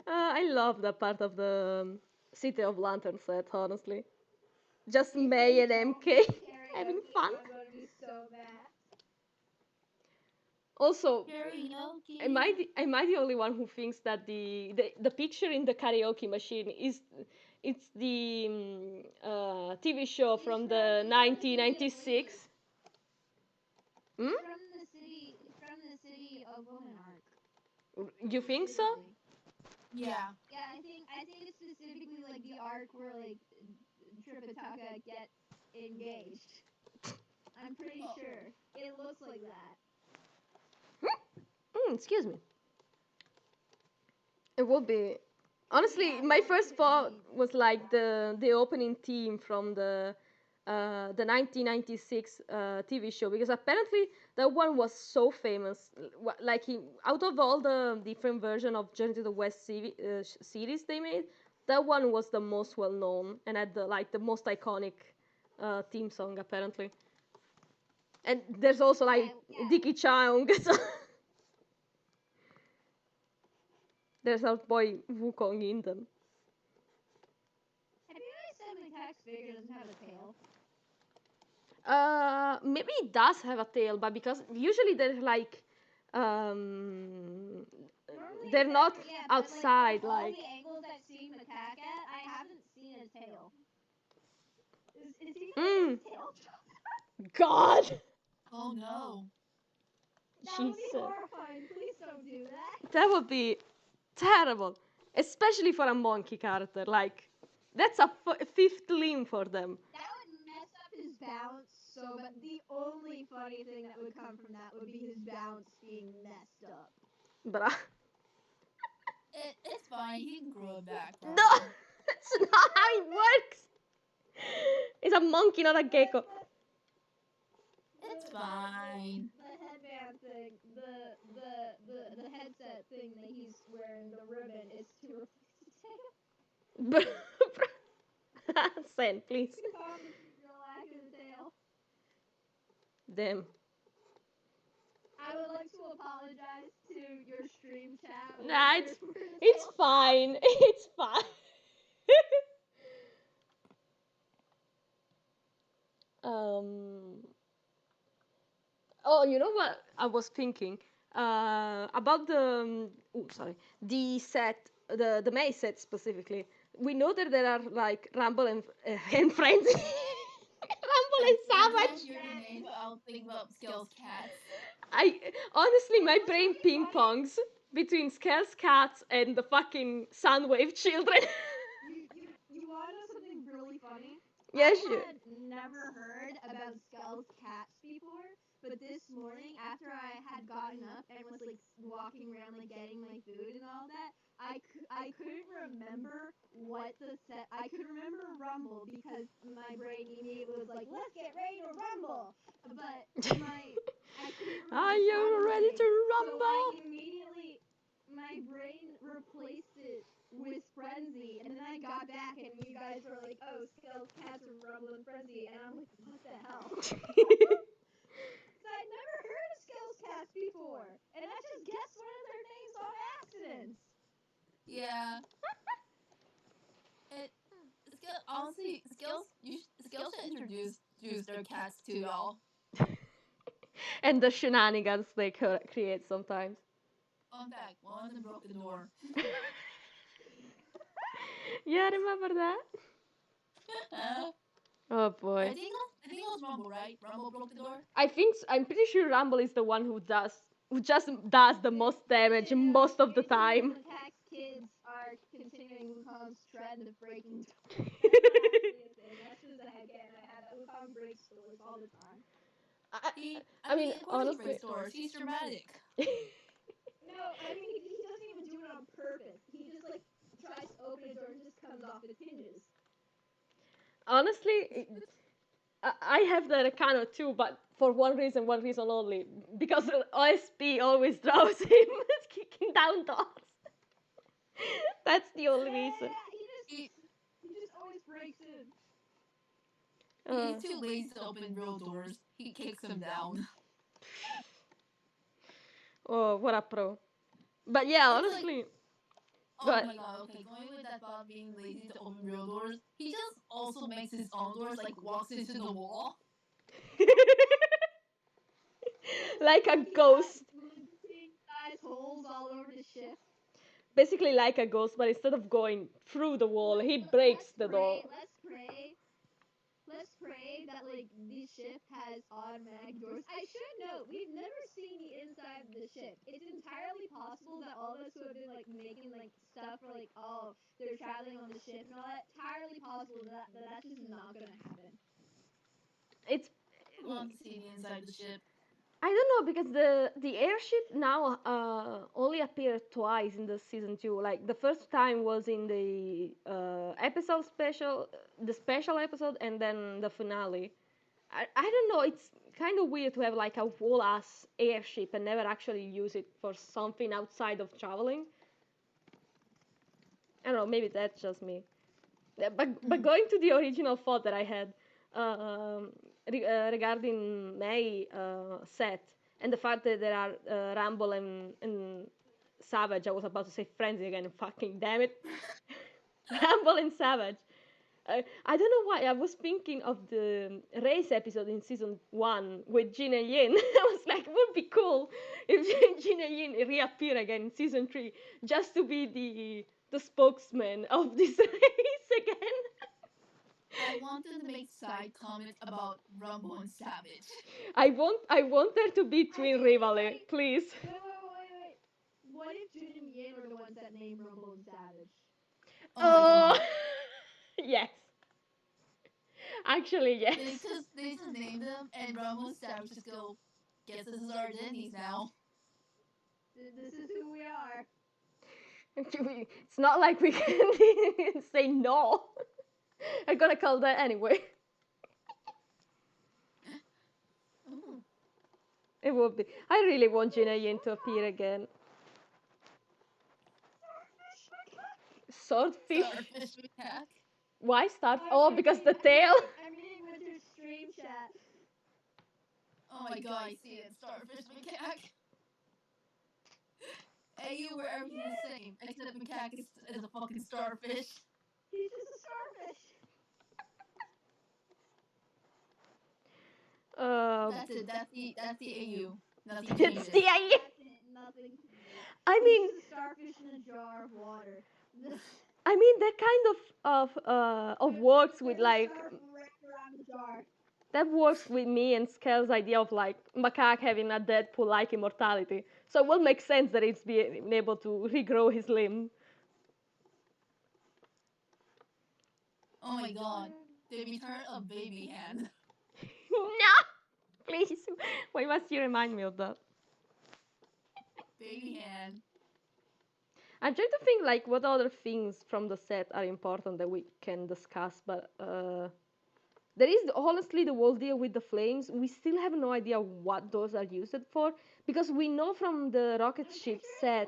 I love that part of the City of Lantern set, honestly. Just If May they and don't MK sing having karaoke, fun. I'm gonna be so mad. Also, am I the only one who thinks that the picture in the karaoke machine is it's the TV show It's from from the it's from the city of 1996? Women. Hmm? It's from the city of Woman arc You think so? specifically. Yeah. Yeah, I think it's specifically like the arc where like Tripitaka gets engaged. I'm pretty Oh. sure. It looks like that. Excuse me. It would be. Honestly, Yeah, my or it first could thought be was like the opening theme from the 1996 TV show because apparently that one was so famous. Like out of all the different version of Journey to the West series they made, that one was the most well known and had the most iconic theme song apparently. And there's also like yeah. Dicky Chong. So there's our boy Wukong in them. Have you guys said Macaque's figure doesn't have a tail? Maybe it does have a tail, but because usually they're like, um, Normally they're it's not every, yeah, but like outside. from all Like, the angles I've seen Macaque at, I haven't seen a tail. Is he gonna get his tail chopped? God, Oh no. That would be Jesus, horrifying. Please don't do that. that would be terrible, especially for a monkey character. Like, that's a fifth limb for them. That would mess up his balance so but the only funny thing that would come from that would be his balance being messed up. But It's fine. He can grow it back. no, Probably. that's not how it works. It's a monkey, not a gecko. It's fine. The headband thing, the headset thing that he's wearing, the ribbon, is to replace the tail. Send, please. Wukong is real lack of the tail. Damn. I would like to apologize to your stream chat. Nah, listeners for the it's tail fine. It's fine. um. Oh, you know what I was thinking about the set, the May set specifically. We know that there are like Rumble and Frenzy, Rumble and Sometimes Savage. you're the name, but I'll think about Skell's cats. I honestly, my What's brain really ping funny- pongs between Skell's cats and the fucking Soundwave children. You want to know something really funny? Yeah, I sure. had never heard about Skell's cats before, but this morning after I had gotten up and was like walking around like getting my food and all that, I couldn't remember what the set. I could remember Rumble because my brain immediately was like, let's get ready to rumble. But I couldn't remember Are the you sound of the ready thing. to So I rumble? immediately my brain replaced it with Frenzy, and then I got back, and you guys were like, "Oh, Skell's cats are Rumble and Frenzy," and I'm like, "What the hell?" Because I'd never heard of Skell's cats before, and I just guessed one of their names on accident. Yeah. It honestly, scales should introduce their cats to y'all. And the shenanigans they create sometimes. Fun fact: one of them broke the door. Yeah, remember that? I Oh boy. think it was Rumble, right? Rumble broke the door. I'm pretty sure Rumble is the one who just does the most damage most of the time. Macaque's kids are continuing Wukong's trend of breaking doors. That's just a headcanon I have. That Wukong breaks doors all the time. I mean, Of course he honestly. breaks doors. He's dramatic. No, I mean he doesn't even do it on purpose. He just like tries to open a door and just comes off its hinges. Honestly, I have the Recano too, but for one reason only. Because OSP always draws him kicking down doors. That's the only reason. He just always breaks in. He's too lazy to open real doors. He kicks them down. Oh, what a pro. But yeah, It's like- honestly. Oh my god, okay, going with that about being lazy to open real doors, he just also makes his own doors, like walks into the wall. Like a ghost. Size holes all over the ship. Basically like a ghost, but instead of going through the wall, he breaks the door. Let's pray that like the ship has automatic doors. I should note we've never seen the inside of the ship. It's entirely possible that all of us who have been like making like stuff for like oh they're traveling on the ship and all that entirely possible that that's just not gonna happen. It's I want to see the inside the ship. I don't know because the airship now only appeared twice in the season 2. Like the first time was in the episode special, the special episode, and then the finale. I don't know. It's kind of weird to have like a whole ass airship and never actually use it for something outside of traveling. I don't know. Maybe that's just me. Yeah, but going to the original thought that I had regarding May set and the fact that there are Rumble and Savage. I was about to say Frenzy again. Fucking damn it, Rumble and Savage. I don't know why I was thinking of the race episode in season 1 with Jin and Yin. I was like, it would be cool if Jin and Yin reappear again in season 3 just to be the spokesman of this race again. I want them to make side comments about Rumble and Savage. I want there to be twin rivalry, please. Wait. What if Jin and Yin are the ones that name Rumble and Savage? Oh my god. Yes. Actually, yes. They just name them and Rumble and Savage just go, guess this is our identities now. This is who we are. It's not like we can say no. I'm gonna call that anyway. Ooh. It would be. I really want Gina Yin to appear again. Swordfish? Starfish macaque. Why start? Oh, because the tail. I'm reading Winter's stream chat. Oh my god, I see it. Starfish macaque. AU where everything's the same, except macaque is a fucking starfish. He's just a starfish. That's it. That's the AU. Nothing It's changes. the idea. That's it. Nothing. I mean, He's just a starfish in a jar of water. that kind of works with like Wrapped around the jar. that works with me and Skell's idea of like macaque having a Deadpool-like immortality. So it will make sense that it's being able to regrow his limb. Oh my god. The return of baby hand. No, please. Why must you remind me of that? Baby hand. I'm trying to think like what other things from the set are important that we can discuss, but there is honestly the whole deal with the flames. We still have no idea what those are used for because we know from the rocket ship set.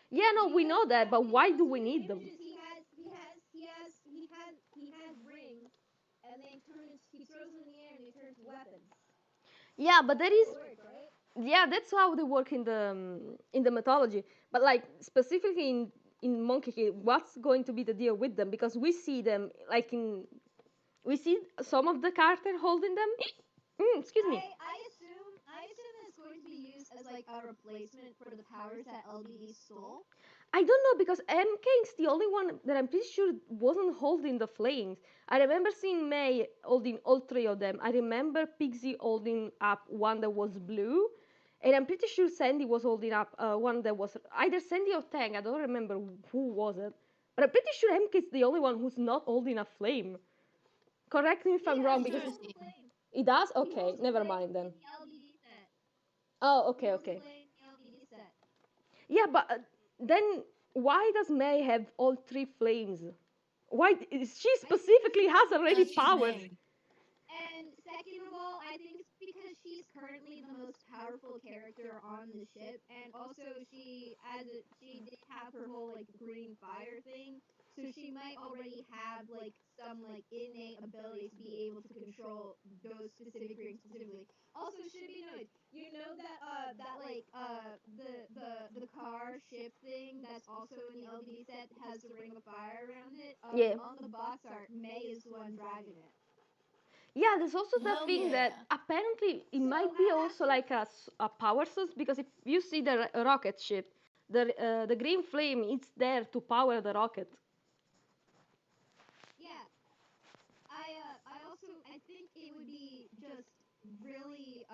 Yeah, no, we know that, but why do we need them? He has rings, and he throws them in the air and they turn into weapons. Yeah, but there is Work, right? Yeah, that's how they work in the mythology. But like specifically in Monkey King, what's going to be the deal with them? Because we see them like in we see some of the character holding them. Excuse me. I assume it's going to be used as like a replacement for the powers that LBD stole. I don't know because MK's the only one that I'm pretty sure wasn't holding the flames. I remember seeing May holding all three of them. I remember Pixie holding up one that was blue, and I'm pretty sure Sandy was holding up one that was either Sandy or Tang. I don't remember who was it, but I'm pretty sure MK's the only one who's not holding a flame. Correct me if I'm wrong because Holds a Interesting. flame. it does. He Okay, holds a never flame mind then. in the LBD set. Oh, He okay, holds a okay. flame in the LBD set. Yeah, but then why does May have all three flames? Why she I think it's specifically has already Because she's powers? May. And second of all, I think it's because she's currently the most powerful character on the ship, and also she did have her whole like green fire thing, so she might already have like some like innate ability to be able to control those specific rings specifically. Also, should be noted, you know that the car ship thing that's also in the LBD set has the ring of fire around it. Yeah. On the box art, May is the one driving it. Yeah, there's also the Hell thing that yeah. apparently it So might be I also think like a power source because if you see the rocket ship, the green flame it's there to power the rocket. yeah, I think it would be just really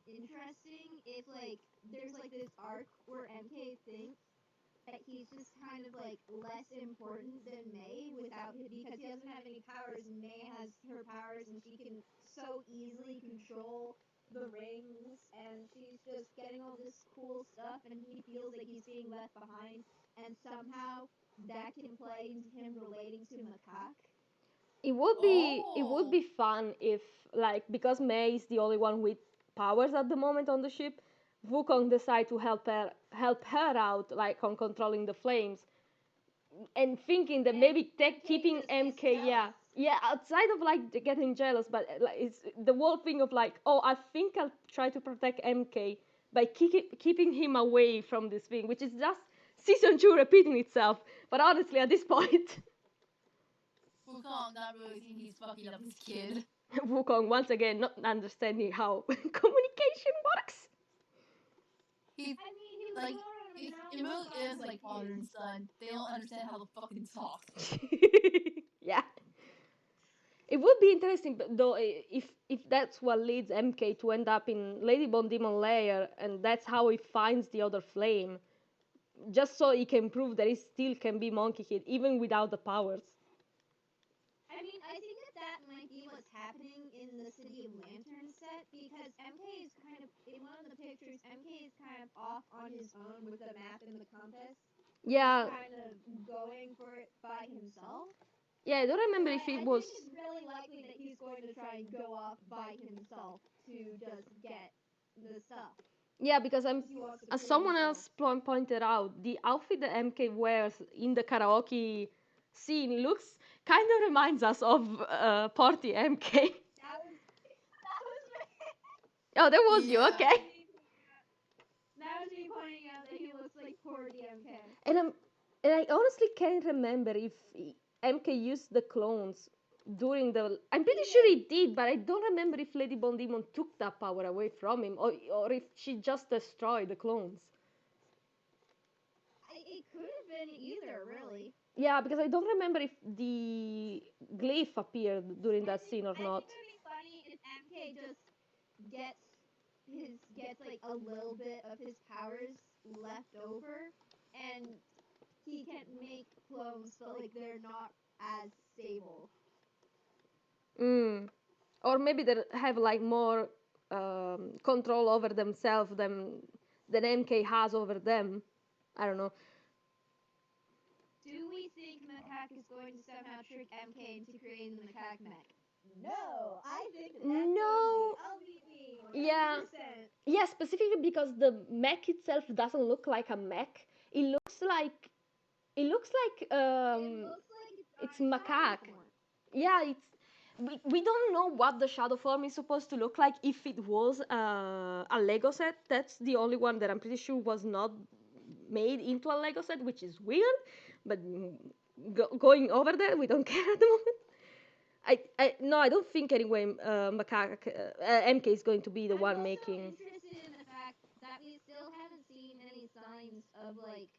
interesting if like there's like this arc where MK thinks that he's just kind of like less important than May because he doesn't have any powers and May has her powers and she can so easily control the rings and she's just getting all this cool stuff and he feels like he's being left behind and somehow that can play into him relating to Makak. It would be Oh. fun if like because May is the only one with powers at the moment on the ship, Wukong decide to help her out like on controlling the flames and thinking that And maybe MK keeping just gets MK, yeah, jealous. yeah, outside of like getting jealous, but like it's the whole thing of like, oh, I think I'll try to protect MK by keeping him away from this thing, which is just season two repeating itself. But honestly, at this point, Wukong not realizing he's fucking up his kid. Wukong once again not understanding how communication works. He's I mean, he was like, born on a it mountain with really is father and like father and kids. son. They don't understand how to fucking talk. Yeah. It would be interesting, though, if that's what leads MK to end up in Ladybone Demon Lair, and that's how he finds the other flame, just so he can prove that he still can be Monkey Kid even without the powers. I mean, I think that might be what's happening in the City of Lantern set because MK is kind of in one of the pictures. MK is kind of off on his own with the map and the compass, just Yeah, kind of going for it by himself. yeah. I don't So remember if I it was. think it's really likely that he's going to try and go off by himself to just get the stuff Yeah, because I'm. because he wants to As prove someone himself. else pointed out, the outfit that MK wears in the karaoke scene looks kind of reminds us of Party MK. That was that was Oh, that was you, Yeah. okay. that was me pointing out that he looks like poor DMK. And I honestly can't remember if MK used the clones during the. I'm He pretty sure did. he did, but I don't remember if Lady Bone Demon took that power away from him, or if she just destroyed the clones. It could have been either, really. Yeah, because I don't remember if the glyph appeared during that scene or I not. think it would be funny if MK just gets gets like a little bit of his powers left over, and he can make clones, but like they're not as stable. Mm. Or maybe they have like more control over themselves than MK has over them. I don't know. Do we think Macaque is going to somehow trick MK into creating the Macaque mech? No, I think that that's going to be No. LBB Yeah. 100%. Yeah, specifically because the mech itself doesn't look like a mech. It looks like It looks like it's on it's its hind macaque. form. Yeah, it's we don't know what the shadow form is supposed to look like if it was a Lego set. That's the only one that I'm pretty sure was not made into a Lego set, which is weird. But going over that, we don't care at the moment. No, I don't think anyway. MK is going to be the I'm one also making. interested in the fact that we still haven't seen any signs of like,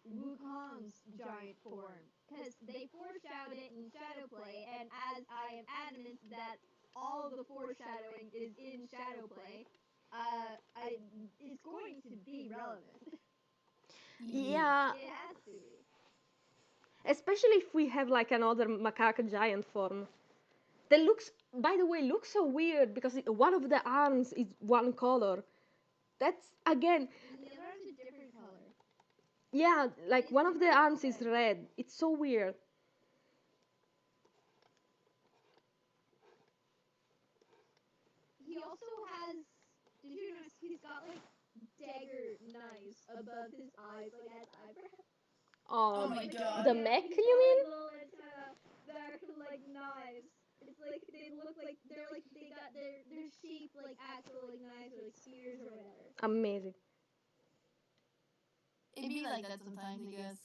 Wukong's giant form, because they foreshadowed it in Shadowplay, and as I am adamant that all of the foreshadowing is in Shadowplay, it's going to be relevant. Yeah, It has to be. especially if we have like another macaque giant form. That looks, by the way, looks so weird because one of the arms is one color. That's again, And the other one's a different color. yeah, like It's one of the different arms is color. red. It's so weird. He also has. Did you notice he's got like dagger knives above his eyes, like as eyebrows? Oh Um, my god. the Yeah, mech, he's you got like mean? little antenna. They're actually like knives. It's like they look like they're shaped like actual like knives or like spears or whatever. Amazing. It'd be like that sometimes, I guess.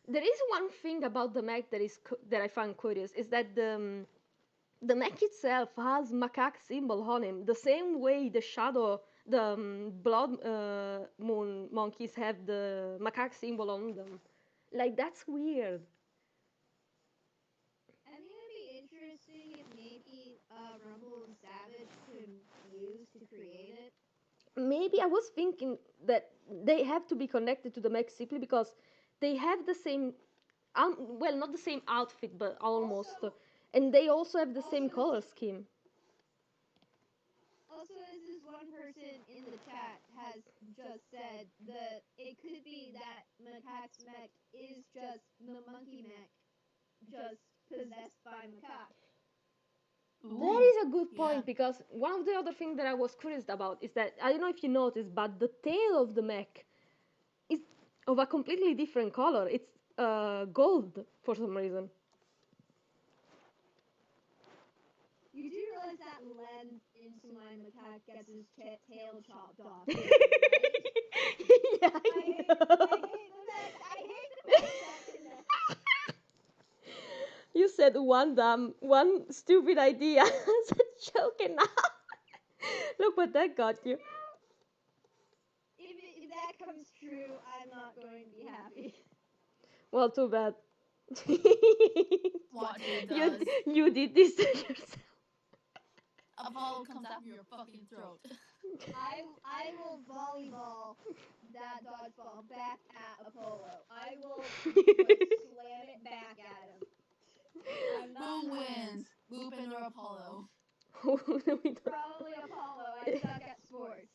There is one thing about the mech that that I find curious is that the mech itself has macaque symbol on him, the same way the shadow, the blood moon monkeys have the macaque symbol on them. Like that's weird. I think it'd be interesting if maybe Rumble and Savage could fuse to create it. Maybe I was thinking that they have to be connected to the mech simply because they have the same, well, not the same outfit, but almost, Also, and they also have the also same this color is scheme. Also, as this one person in the chat has just said, that it could be that Macaque's mech is just the monkey mech, just possessed by Macaque. That Ooh, is a good yeah. point because one of the other things that I was curious about is that I don't know if you noticed, but the tail of the mech is of a completely different color. It's gold for some reason. You do realize that lens into my Macaque gets his tail chopped off, right? Yeah, I I know. hate the mech. I hate the mech that connects. You said one stupid idea as a joke, and now look what that got you. If that comes true, I'm not going to be happy. Well, too bad. Watch it you does. you did this to yourself. Apollo comes after your fucking throat. I will volleyball that dodgeball back at Apollo. I will like slam it back at him. I'm not Who playing. wins? Lupin or Apollo? No, we don't. Probably Apollo. I suck at sports.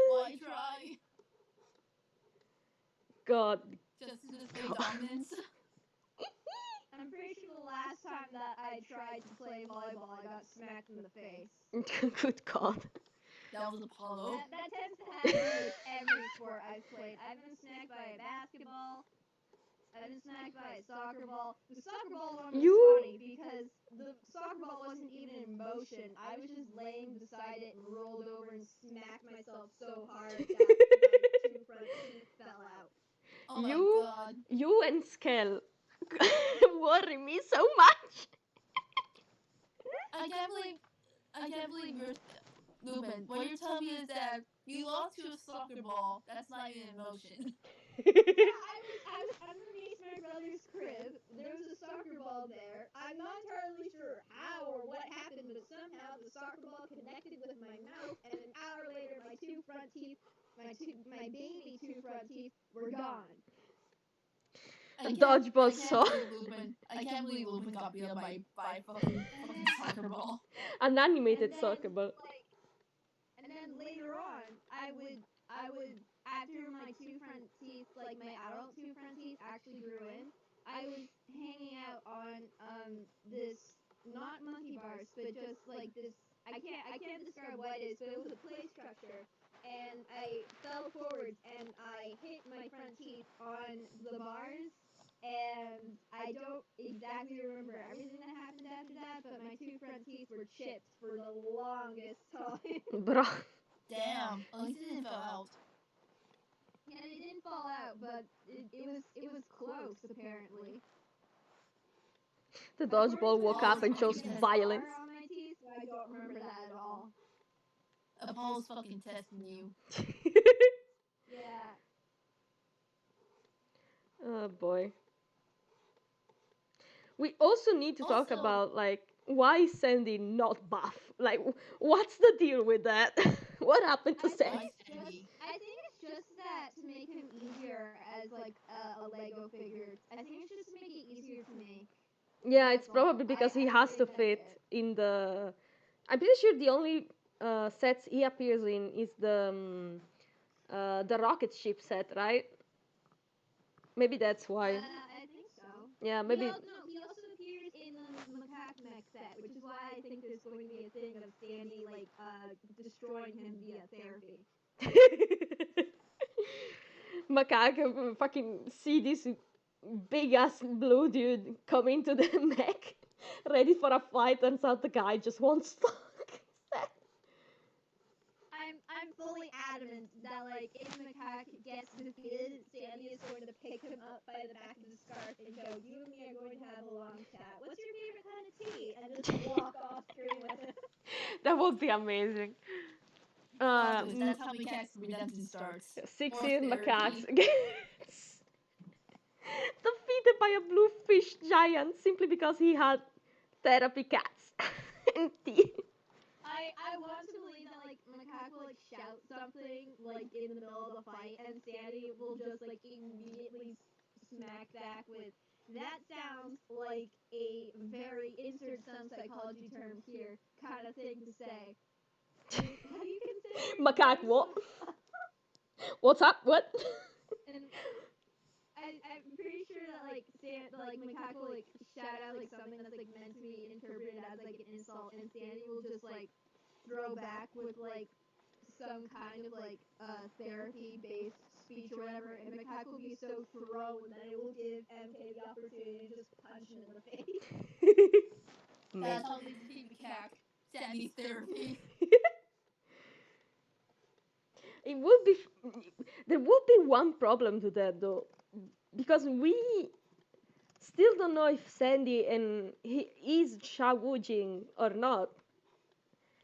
Why try? God. Just to display dominance? I'm pretty sure the last time that I tried to play volleyball, I got smacked in the face. Good God. That was Apollo. That tends to happen with every sport I've played. I've been smacked by a basketball. I've been smacked by a soccer ball. The soccer ball one was funny because the soccer ball wasn't even in motion. I was just laying beside it and rolled over and smacked myself so hard that my two front teeth fell out. Oh my you god. you and Skell worry me so much. I can't believe you're Lupin. What you're telling me is that you lost to a soccer ball that's not even in motion. Yeah, I was underneath my brother's crib. There was a soccer ball there. I'm not entirely sure how or what happened, but somehow the soccer ball connected with my mouth, and an hour later, my two front teeth, my baby two front teeth, were gone. A dodgeball saw. I can't believe Lupin got beat up by fucking soccer ball. An animated And then, soccer ball. and then later on, I would after my two front teeth, like my adult two front teeth, actually grew in. I was hanging out on this, not monkey bars, but just like this. I can't describe what it is, but it was a play structure. And I fell forwards and I hit my front teeth on the bars, and I don't exactly remember everything that happened after that, but my two front teeth were chipped for the longest time. Bro, Damn. At least it didn't fall out. Yeah, they didn't fall out, but it was close apparently. the According dodgeball to my woke Paul's up mom, and I fucking chose did a test. violence. scar on my teeth, but I don't remember that at all. Paul's fucking testing you. Yeah. Oh boy. We also need to talk Also, about like why is Sandy not buff? Like, what's the deal with that? What happened to I think Sandy? why it's just Sandy? I think it's just that to make him easier as like a Lego figure. I think it's just to make it easier to make. Yeah, That's it's all. probably because he I has to think that's fit it. in the. I'm pretty sure the only sets he appears in is the rocket ship set, right? Maybe that's why. I think so. Yeah, He maybe. also no, he also appears in the Macaque Mech set, which is why I think there's going to be a thing of Sandy like destroying him via therapy. Macaque fucking see this big ass blue dude come into the mech, ready for a fight. Turns out the guy just wants to. I'm fully adamant that like if Macaque gets defeated, Sandy is going to pick him up by the back of the scarf and go, "You and me are going to have a long chat. What's your favorite kind of tea?" And just walk off screen with him. That would be amazing. Plot twist. That's how Macaque's redemption starts. Six Or year macaques therapy. gets defeated by a blue fish giant simply because he had therapy cats and tea. I want to believe that like Macaque will like shout something like in the middle of the fight, and Sandy will just like immediately smack back with, "That sounds like a very insert some psychology term here kind of thing to say." Have you considered Macaque, going what? to What's up? What? and I'm pretty sure that like Macaque will like shout out like something that's like meant to be interpreted as like an insult, and Sandy will just like throw back with like some kind of like therapy based speech or whatever, and Macaque will be so thrown that it will give MK the opportunity to just punch him in the face. That's Man. how they defeat Macaque. Sandy's therapy. It would be. There would be one problem to that though, because we still don't know if Sandy and he is Shawujing or not.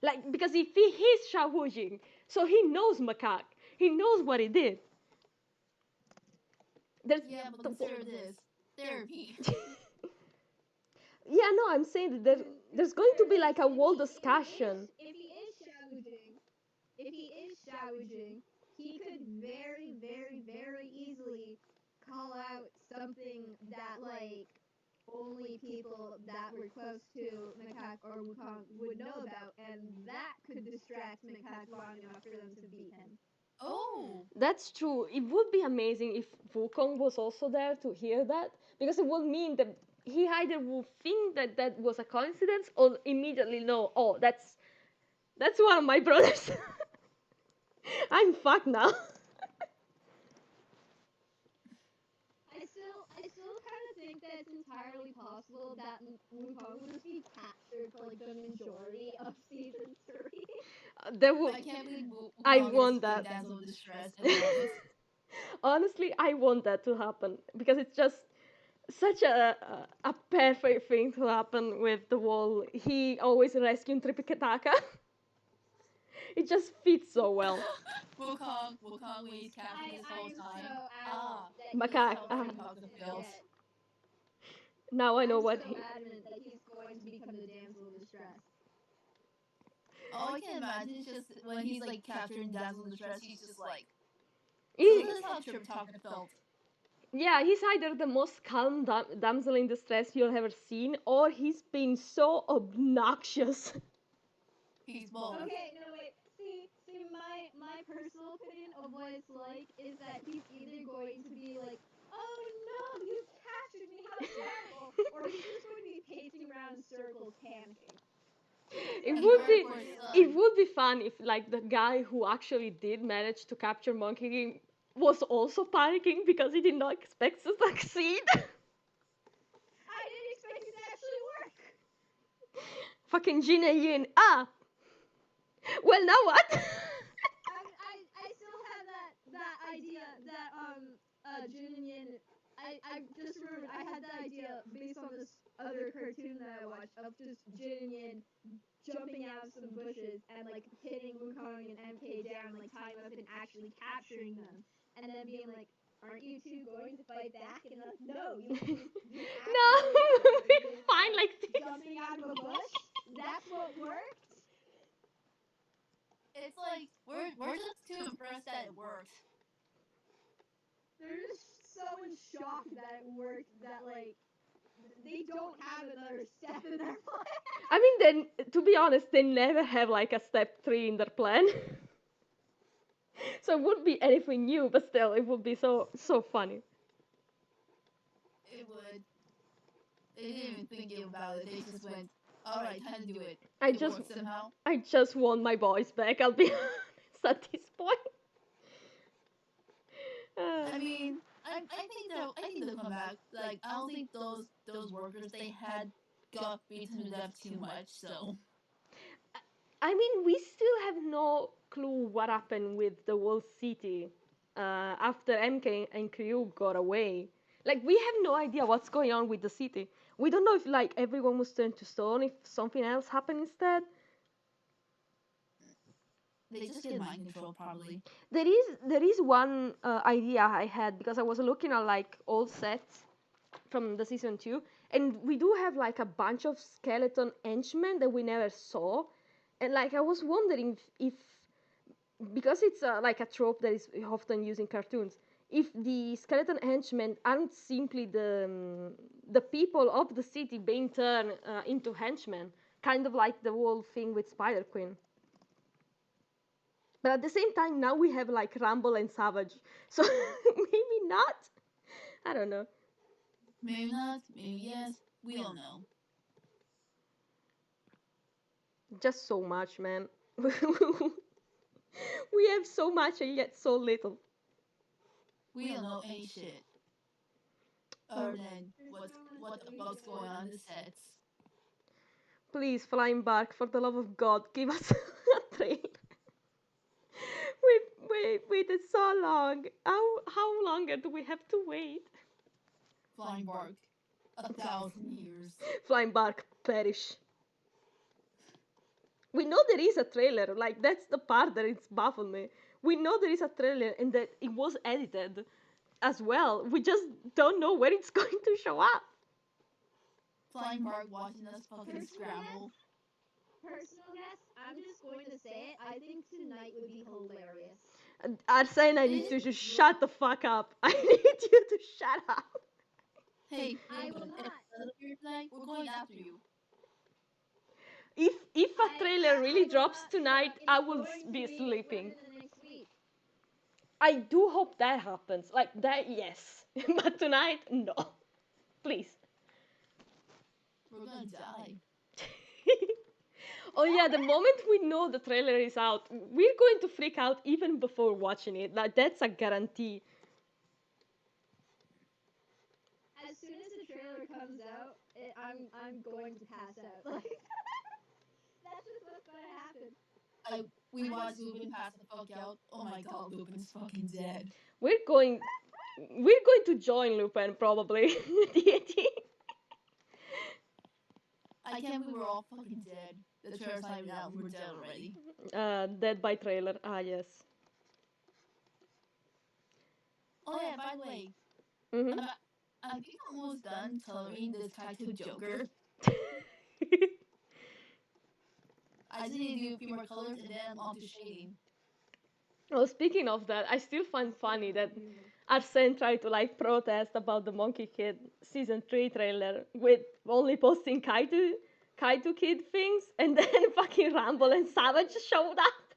Like, because if he is Shawujing, so he knows Macaque. He knows what he did. There's Yeah, but consider this. Therapy. yeah, no, I'm saying that there's going to be like a whole discussion. If he is Shaoujing, if he is Shaoujing, he could very, very, very easily call out something that like only people that were close to Macaque or Wukong would know about, and that could distract Macaque long enough for them to beat him. Oh. That's true. It would be amazing if Wukong was also there to hear that, because it would mean that he either would think that that was a coincidence or immediately know, oh, that's one of my brothers. I'm fucked now. I still kind of think that it's entirely possible that Wukong will just be captured for like the majority of season 3. There would. I can't believe I Wukong gets want put in that. Damsel in Distress and love it. Honestly, I want that to happen because it's just such a perfect thing to happen with the wall. He always rescuing Tripitaka. It just fits so well. Wukong when he's captured this I whole am time. so Ah, adamant that this he's is Macaque. how going Freddy Talks to feels. get. Now I know I'm what so he. adamant that he's going to become the damsel in distress. All I can imagine is just when he's like captured in Damsel in Distress, he's just like, so He, this is how Tripitaka felt. yeah, he's either the most calm damsel in distress you'll ever seen, or he's been so obnoxious. He's both. Okay, no wait. See, my personal opinion of what it's like is that he's either going to be like, "Oh no, you captured me! How terrible!" or he's just going to be pacing around in circles, panicking. It That's He's would what ready be it's for his looking son. it like. would be fun if like the guy who actually did manage to capture Monkey King was also panicking because he did not expect to succeed. Fucking Jin and Yin. Ah! Well, now what? I still have that idea that Jin and Yin. I just remembered I had that idea based on this other cartoon that I watched of just Jin and Yin jumping out of some bushes and like hitting Wukong and MK down, like tying them up and actually capturing them, and then being like, "Aren't you two going to fight back?" And they're like, "No, you No, we're fine like this. jumping out of a bush. That's what worked." It's like we're just too impressed that it worked. They're just so in shock that it worked that like they don't have another step in their plan. I mean, then, to be honest, they never have like a step 3 in their plan. So it wouldn't be anything new, but still, it would be so funny. It would. They didn't even think about it. They just went, "All right, time to do it." I It just worked somehow. I just want my boys back. I'll be honest at this point. I mean, I think they'll come back. Like I don't think those workers they had got beaten to death too much. So I mean, we still have no clue what happened with the whole city after MK and Crew got away. Like, we have no idea what's going on with the city. We don't know if like everyone was turned to stone, if something else happened instead. they just get mind control probably. There is one idea I had because I was looking at like old sets from the season 2, and we do have like a bunch of skeleton henchmen that we never saw, and like I was wondering if because it's like a trope that is often used in cartoons, if the skeleton henchmen aren't simply the people of the city being turned into henchmen, kind of like the whole thing with Spider Queen. But at the same time, now we have like Rumble and Savage, so maybe not. I don't know. Maybe not. Maybe yes. We don't know. Just so much, man. We have so much and yet so little. We don't know any shit other than what the fuck's going on in the sets. Please, Flying Bark, for the love of God, give us a trailer. We waited so long. How longer do we have to wait? Flying Bark, 1,000 years. Flying Bark, perish. We know there is a trailer. Like, that's the part that it's baffled me. We know there is a trailer and that it was edited as well. We just don't know where it's going to show up. Flying Bark watching us fucking Personal scramble. Personal guess, I'm just going to say it. I think tonight would be hilarious. Arsene, I need you to shut the fuck up. I need you to shut up. Hey, I will not. tonight, we're going after you. If a trailer really will drops not, tonight, it's I will going to be sleeping. within the next week. I do hope that happens. Like that, yes. But tonight, no. Please. We're gonna die. Oh yeah, the moment we know the trailer is out, we're going to freak out even before watching it. Like that's a guarantee. As soon as the trailer comes out, I'm going to pass out. Like that's just what's gonna happen. We watched Lupin pass the fuck out. Oh my god, Lupin's fucking dead. We're going to join Lupin probably. D&D. I can't believe we're all fucking dead. The trailer's not even out and we're dead already. Dead by trailer. Ah yes. Oh yeah, by the way, Mm-hmm. I'm getting almost done coloring this tattoo Joker. I just need to do a few more colors and then I'm on to shading. Well, speaking of that, I still find funny that Arsene tried to like protest about the Monkey Kid season 3 trailer with only posting Kaitu Kid things, and then fucking Rumble and Savage showed up.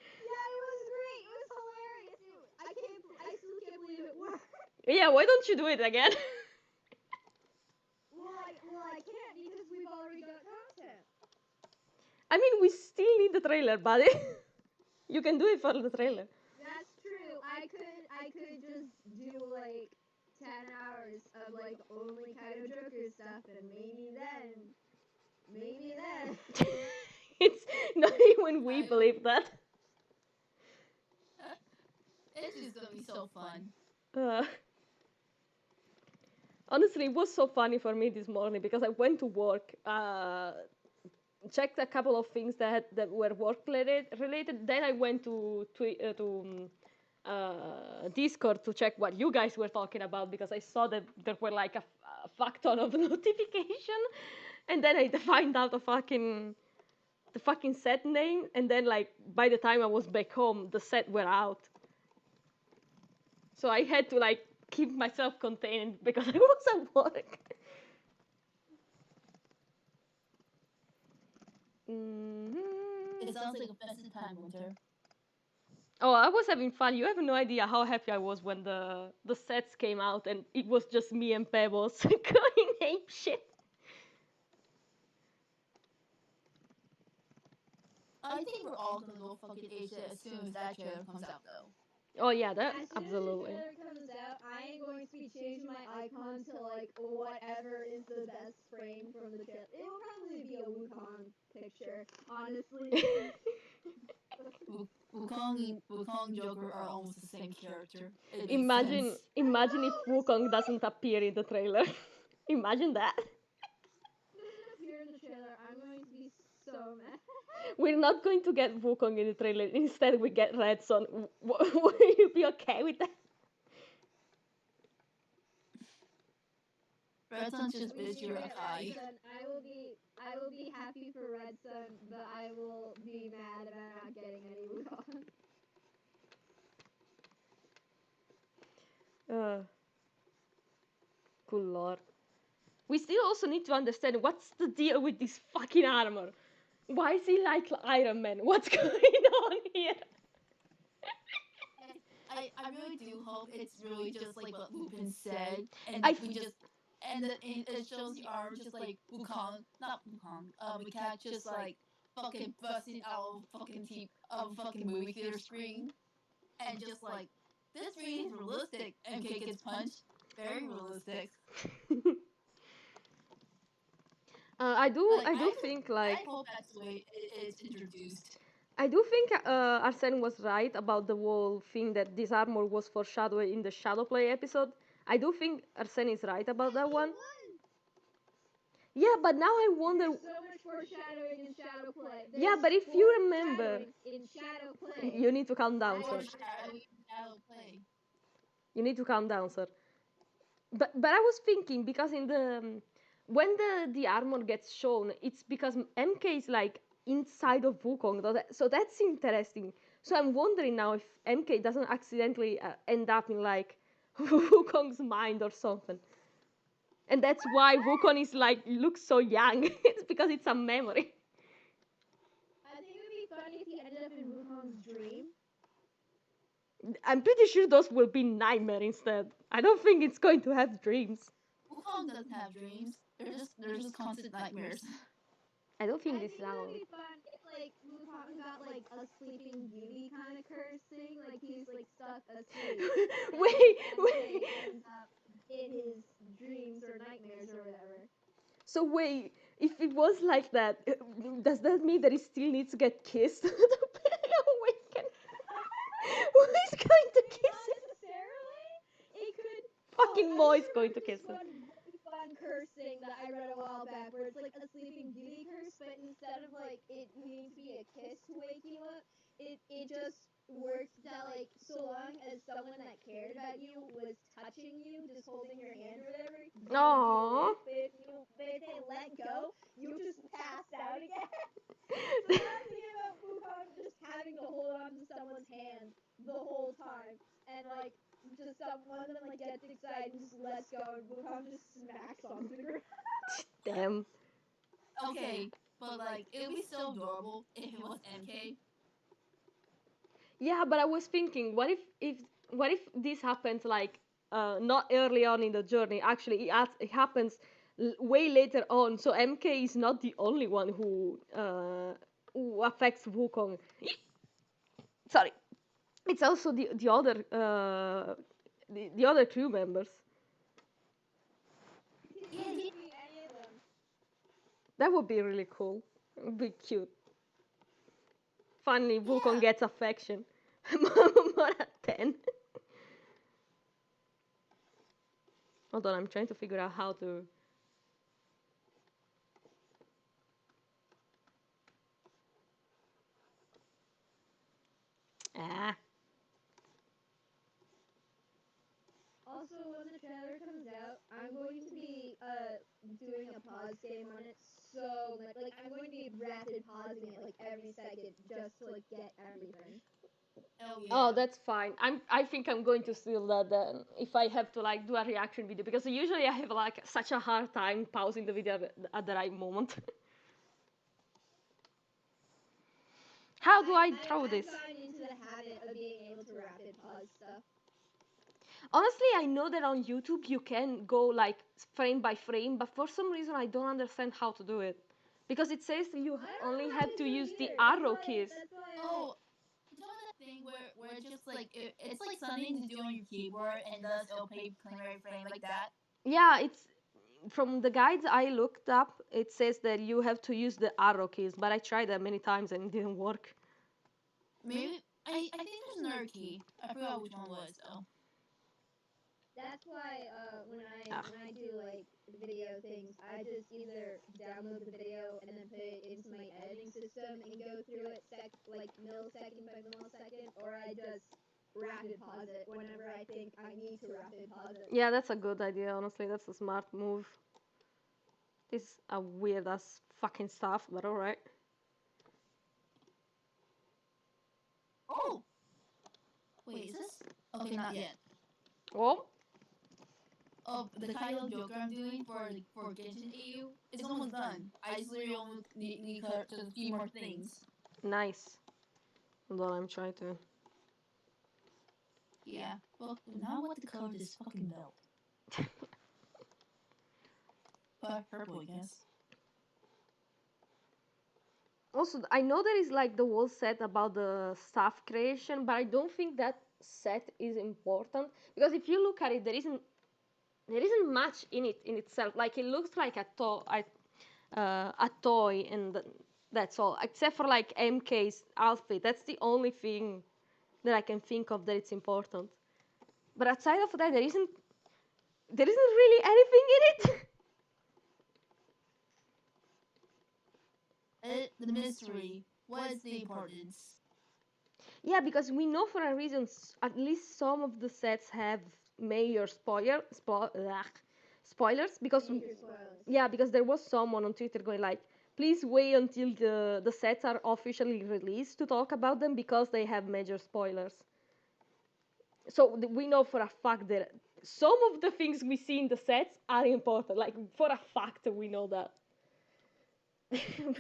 Yeah, it was great. It was hilarious. I still can't believe it worked. Yeah, why don't you do it again? Well, I can't because we've already got content. I mean, we still need the trailer, buddy. You can do it for the trailer. That's true. I could just do like 10 hours of like only Kaido Joker stuff, and maybe then maybe then. It's not even we I- believe that. It's just gonna be so fun. Uh, Honestly, it was so funny for me this morning because I went to work, checked a couple of things that were work related. Then I went to Discord to check what you guys were talking about because I saw that there were like a fuck ton of notification, and then I find out the fucking set name, and then like by the time I was back home, the set were out. So I had to like keep myself contained because I was at work. It sounds like a festive time, Winter. Oh, I was having fun. You have no idea how happy I was when the sets came out and it was just me and Pebbles going ape shit. I think we're all gonna go fucking ape shit as soon as that trailer comes out, though. Oh yeah, that As soon as the absolutely. trailer comes out, I am going to be changing my icon to like whatever is the best frame from the trailer. It will probably be a Wukong picture, honestly. Wukong and Joker are almost the same character. It makes Imagine, sense. imagine if Wukong doesn't appear in the trailer. Imagine that. Doesn't appear in the trailer. I'm going to be so mad. We're not going to get Wukong in the trailer. Instead, we get Red Son. Will you be okay with that? Red Sun's just We bitch do your get Red Akai. Sun. I will be happy for Red Sun, but I will be mad about not getting any Wukong. Uh, Good lord. We still also need to understand what's the deal with this fucking armor. Why is he like Iron Man? What's going on here? I really do hope it's really just like what Lupin said, and I we just and it shows the arm just like Wukong, not Wukong, Macaque just like fucking busting out of fucking fucking movie theater screen, and just like this really is realistic. MK gets punched, very realistic. I do think like I hope that's the way it's introduced. I do think Arsene was right about the whole thing that this armor was foreshadowed in the Shadowplay episode. I do think Arsene is right about that one. Yeah, but now I wonder. There's so much foreshadowing in Shadow Play. Yeah, but if you remember, in Shadow Play. you need to calm down, I sir. Foreshadowing shadow play. You need to calm down, sir. But I was thinking because in the when the armor gets shown, it's because MK is like inside of Wukong, so that's interesting. So I'm wondering now if MK doesn't accidentally end up in like Wukong's mind or something, and that's why Wukong is like looks so young. It's because it's a memory. I think it would be funny if he ended up in Wukong's dream. I'm pretty sure those will be nightmare instead. I don't think it's going to have dreams. Wukong doesn't have dreams. They're just constant nightmares. I don't think I this think is it how. would be fun if like Wukong got like a Sleeping Beauty kind of curse thing, like he's like stuck asleep. Wait, And wait. MK ends up in his dreams or nightmares or whatever. So wait, if it was like that, does that mean that he still needs to get kissed to be awakened? Who is going to kiss Not him? necessarily. It could. Fucking I Mo just is going to remember kiss this him. one really fun curse thing that I read a while back, where it's like a Sleeping Beauty curse, but instead of like it needing to be a kiss to wake you up, it just worked that like so long as someone that cared about you was touching you, just holding your hand or whatever, you would be Aww. awake. But if they let go, you just pass out again. So then I'm thinking about Wukong just having to hold on to someone's hand the whole time, and like just one of them like gets excited and just lets go, and Wukong just smacks onto the ground. Damn. Okay, but like it would be so adorable if it was MK. Yeah, but I was thinking, what if this happens like not early on in the journey? Actually, it happens way later on. So MK is not the only one who affects Wukong. Sorry, it's also the other the other crew members. It could just be any of them. That would be really cool. It would be cute. Finally, Wukong Yeah. gets affection. More than 10. Hold on, I'm trying to figure out how to. Ah. Also, when the trailer comes out, I'm going to be doing a pause game on it so much. Like I'm going to be rapid pausing it like every second just to like get everything. Oh yeah. Oh, that's fine. I think I'm going to steal that then if I have to like do a reaction video because usually I have like such a hard time pausing the video at the right moment. How do I throw this? I've gotten into the habit of being able to rapid pause stuff. Honestly, I know that on YouTube you can go like frame by frame, but for some reason I don't understand how to do it. Because it says you I don't only know how have to do it use the either. arrow keys. That's why Oh, you know that thing where it's just like it's like something to do on your keyboard and thus it'll play frame by frame like that. Yeah, it's from the guides I looked up, it says that you have to use the arrow keys, but I tried that many times and it didn't work. Maybe I think there's another key. I forgot which one it was though. that's why when I do like video things, I just either download the video and then put it into my editing system and go through it like millisecond by millisecond, or I just rapid pause it whenever I think I need to rapid pause it. Yeah, that's a good idea, honestly. That's a smart move. This is a weird ass fucking stuff, but alright. Oh. Wait, is this? Okay, not yet. Oh, Oh, the Kaido Joker I'm doing for Genshin AU is almost done. I just literally only need just a few more things. nice. Hold on, I'm trying to. Yeah. Well, now what to color this fucking belt? Purple, I guess. Also, I know there is like the whole set about the staff creation, but I don't think that set is important because if you look at it, there isn't much in it in itself. Like it looks like a toy, and that's all. Except for like MK's outfit, that's the only thing that I can think of that it's important. But outside of that, there isn't really anything in it. The mystery. What is the importance? Yeah, because we know for a reason at least some of the sets have major spoilers because Major spoilers. yeah, because there was someone on Twitter going like, please wait until the sets are officially released to talk about them because they have major spoilers. So we know for a fact that some of the things we see in the sets are important. Like for a fact we know that.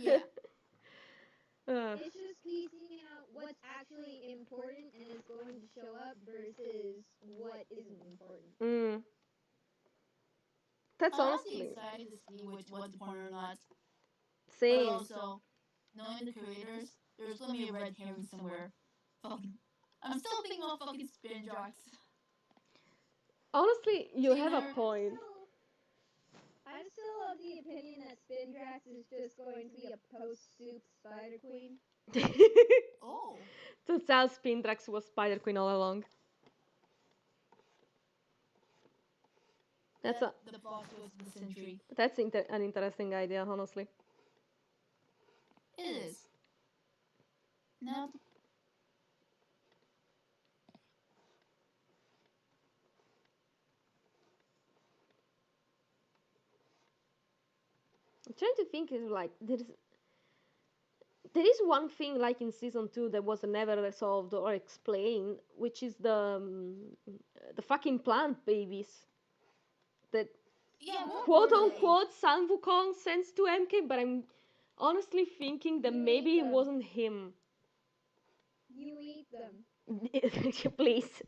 Yeah. It's just piecing out what's actually important and is going to show up versus what isn't important. Mm. That's I'm honestly honestly excited to see what's important or not. But same. also, knowing the creators, there's gonna be a red herring somewhere. Fucking, I'm still thinking about fucking spin jocks. Honestly, you See, have a Matter- point. I'm still of the opinion that Spindrax is just going to be a post-soup Spider Queen. Oh. Turns out Spindrax was Spider Queen all along. That's The plot twist of the century. an interesting idea, honestly. It is. Now, I'm trying to think is like there is one thing like in season 2 that was never resolved or explained, which is the fucking plant babies that yeah, what quote were they? unquote San Wukong sends to MK, but I'm honestly thinking that You maybe eat it them. wasn't him. You eat them. Please.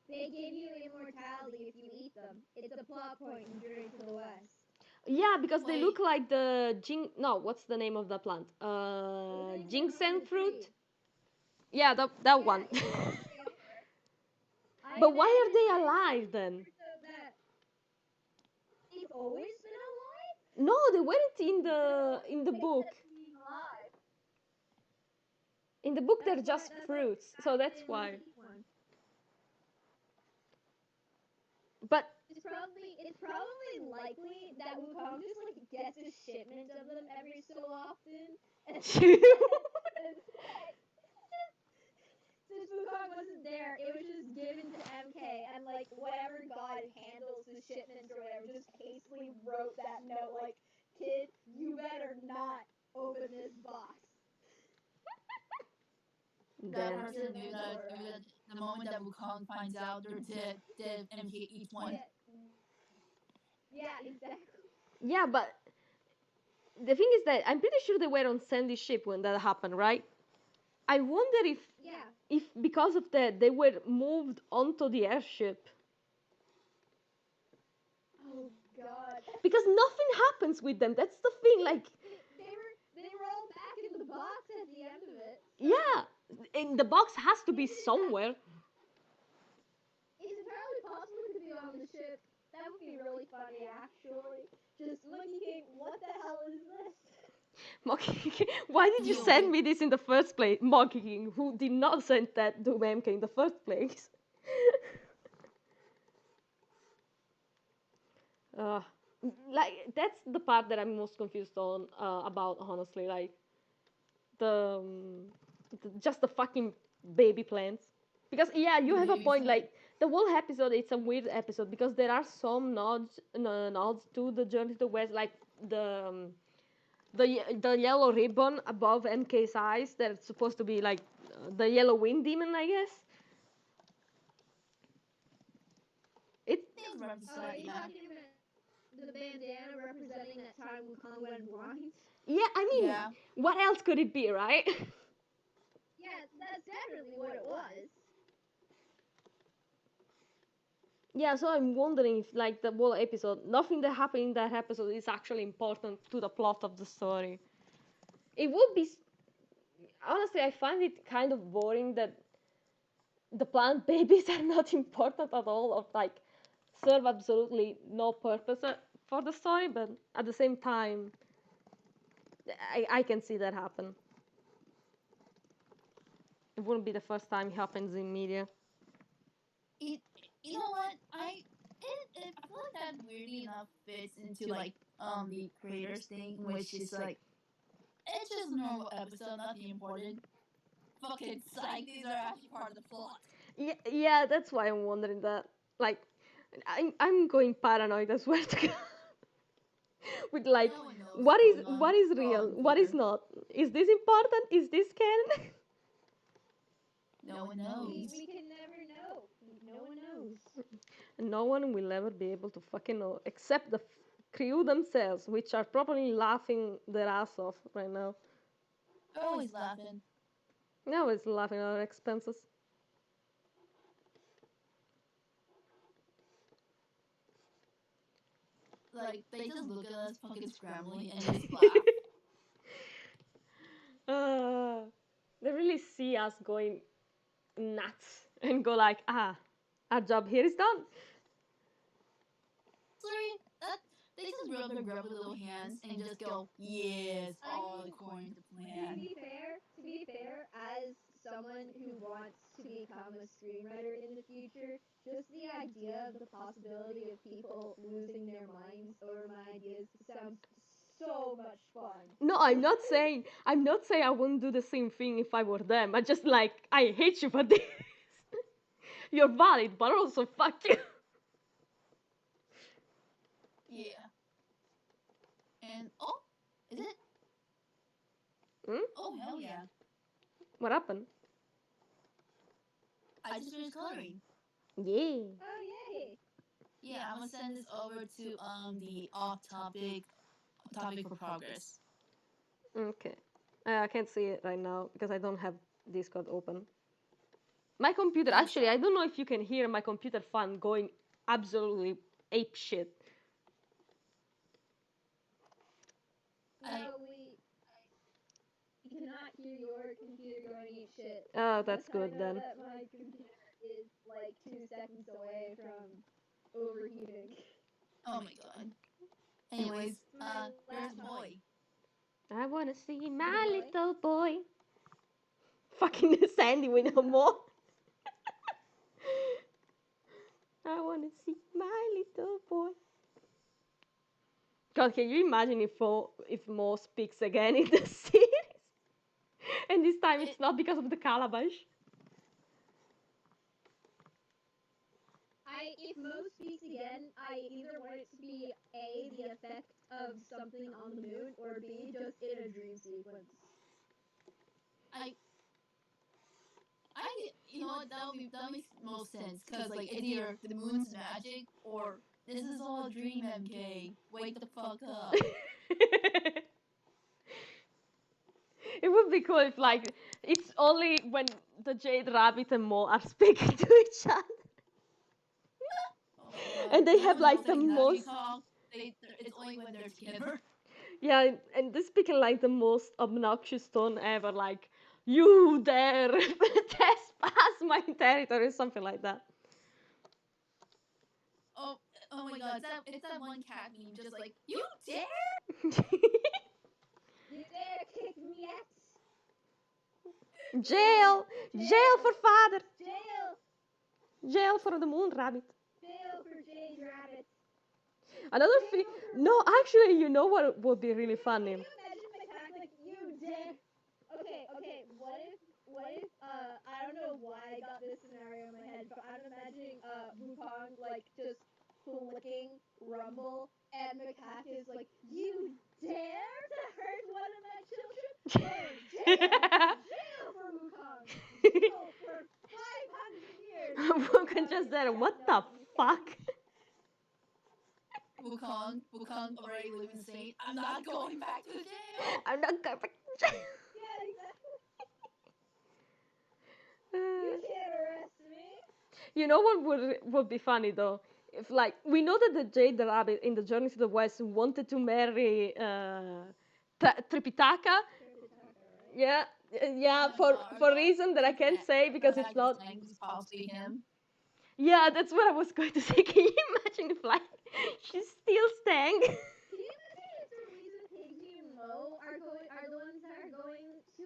They give you immortality if you eat them. It's a plot point in Journey to the West. Yeah, because they Wait. look like the no, what's the name of the plant? The things that grow on Ginseng the fruit. tree. Yeah, that Yeah, one. yeah, they are. I But why are imagine they alive then? so that they've always been alive. No, they weren't in the book. Being alive. In the book, they're That's why. just That's why fruits, so they that's didn't want why. to eat one. But It's probably likely that Wukong just like gets a shipment of them every so often, and since Wukong wasn't there, it was just given to MK, and like whatever god handles the shipments or whatever, just hastily wrote that note like, "Kid, you better not open this box." That then person knew that the moment that Wukong finds out they're dead, dead, and he eats one. Yeah, exactly. yeah, but the thing is that I'm pretty sure they were on Sandy's ship when that happened, right? I wonder Yeah. if because of that they were moved onto the airship Oh God. because nothing happens with them. That's the thing. Like, They were all back in the box at the end of it. So yeah, and the box has to be maybe they got- somewhere. It's entirely possible it could be on the ship. That would be really funny, actually. Just looking, what the hell is this? Monkey King, why did you Yo, send me this in the first place? Monkey King, who did not send that to MK in the first place. uh, like that's the part that I'm most confused on about, honestly. Like the, just the fucking baby plants. Because yeah, you the have a baby point. plant. Like the whole episode, it's a weird episode because there are some nods to the Journey to the West, like the yellow ribbon above MK's eyes. That's supposed to be like the yellow wind demon, I guess. It Things represent Are like you that. talking about the bandana representing that time Wukong went blind? yeah, I mean, Yeah. what else could it be, right? Yeah, that's definitely what it was. Yeah, so I'm wondering if like the whole episode, nothing that happened in that episode is actually important to the plot of the story. It would be honestly, I find it kind of boring that the plant babies are not important at all, or like serve absolutely no purpose for the story. But at the same time, I can see that happen. It wouldn't be the first time it happens in media. It, you know what? I feel like that weirdly enough fits into like the creators thing, which is like it's just a normal episode, nothing important. Fucking psych, these are actually part of the plot. Yeah, that's why I'm wondering that. Like, I'm going paranoid as well. With like, No one knows what's going what on is on real, what is Twitter. not? Is this important? Is this canon? No one We, knows. we can never know. No one knows. No one will ever be able to fucking know, except the crew themselves, which are probably laughing their ass off right now. Always laughing. No, it's laughing at our expenses. Like they just look at us fucking scrambling and just laugh. uh, they really see us going nuts and go like, our job here is done. Sorry, that they just rub their grubby little hands and just go, yes, all according to plan. To be fair, as someone who wants to become a screenwriter in the future, just the idea of the possibility of people losing their minds over my ideas sounds so much fun. No, I'm not saying I wouldn't do the same thing if I were them. I just like I hate you for this. You're valid, but also fuck you. Yeah. And oh, is it? Hmm? Oh hell yeah! What happened? I just finished coloring. Yeah. Oh yay! Yeah, I'm gonna send this over to the topic for progress. Okay. I can't see it right now because I don't have Discord open. My computer, Nice actually, I job. don't know if you can hear my computer fan going absolutely ape shit. I No, we cannot hear your computer going eat shit. Oh, that's But I good know then. that my computer is like 2 seconds away from overheating. oh my god. Anyways, My where's last the topic. boy? I wanna see The my boy? little boy. Fucking Sandy with no more. I wanna see my little boy. God, can you imagine if Mo speaks again in the series? And this time it's not because of the calabash. If Mo speaks again, I either want it to be A, the effect of something on the moon, or B, just in a dream sequence. You know what? That makes most sense because like it's either the moon's magic or this is all a dream. MK, wake the fuck up. It would be cool if like it's only when the Jade Rabbit and Mo are speaking to each other. Oh my god! And they No have one like knows the that can actually most talk. It's only when they're together. yeah, and they're speaking like the most obnoxious tone ever, like you dare trespass my territory, something like that. Oh, oh my god! It's that one cat meme, just like you dare. You dare kick me at Jail! Jail for father! jail! Jail for the moon rabbit. Jail for Jade Rabbit. Another thing. No, actually, you know what would be really funny? Can you imagine my cat like you dare? Okay. What if I don't know why I got this scenario in my head, but I'm imagining Wukong like just flicking Rumble and Macaque is like, you dare to hurt one of my children? Oh, jail for Wukong. Jail for 500 years. Wukong just there. What the fuck? Wukong already live insane. I'm not going back to jail. I'm not going back to jail. Yeah, exactly. You can't arrest me. You know what would be funny though? If like we know that the Jade the Rabbit in the Journey to the West wanted to marry Tripitaka. Yeah, yeah, Oh my for god, for are you reason that I can't say the because it's fact that not. Sang is possibly him? Yeah, that's what I was going to say. Can you imagine if like she's still Stang? Can you imagine if the reason Pigsy and Mo are the ones that are going to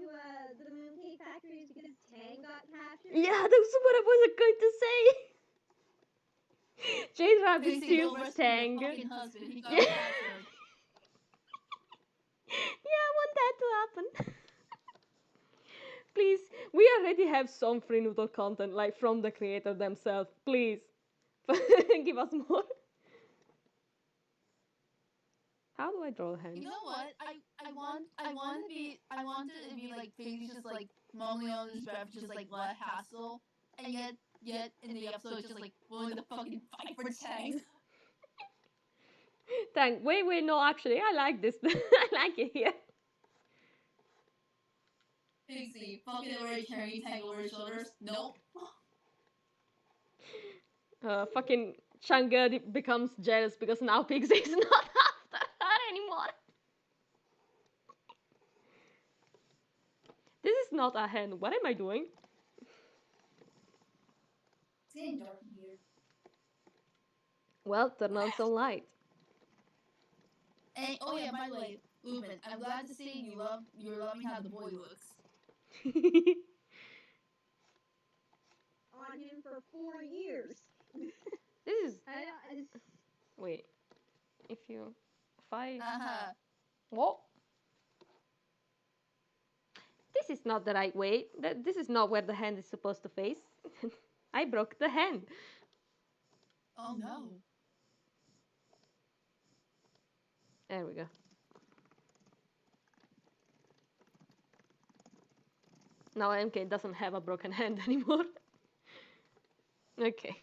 the mooncake factory is because Tang got captured? Yeah, that's what I was going to say. Jade Rabbit Pixie, steals go rescue your Stang. fucking husband. He got Yeah. captured. Yeah, I want that to happen. Please, we already have some free noodle content, like from the creator themselves. Please, give us more. How do I draw a hand? You know what? I want it to be like Pixie's just like mumbling on his breath, just like what hassle, and yet in the episode, it's just like willing to fucking fight for Tang. Thank. Wait. No, actually, I like this. I like it here. Pixie, fucking already carrying Tang over his shoulders. Nope. Fucking Chang'e becomes jealous because now Pixie is not after her anymore. This is not a hand. What am I doing? It's getting dark in here. Well, turn on some light. And oh yeah, by the way, Lupin, I'm glad to see you're loving how the boy looks. On him for 4 years. This is. I just, Wait. If I. Uh-huh. What? This is not the right way. This is not where the hand is supposed to face. I broke the hand. Oh no. There we go. Now MK doesn't have a broken hand anymore. Okay.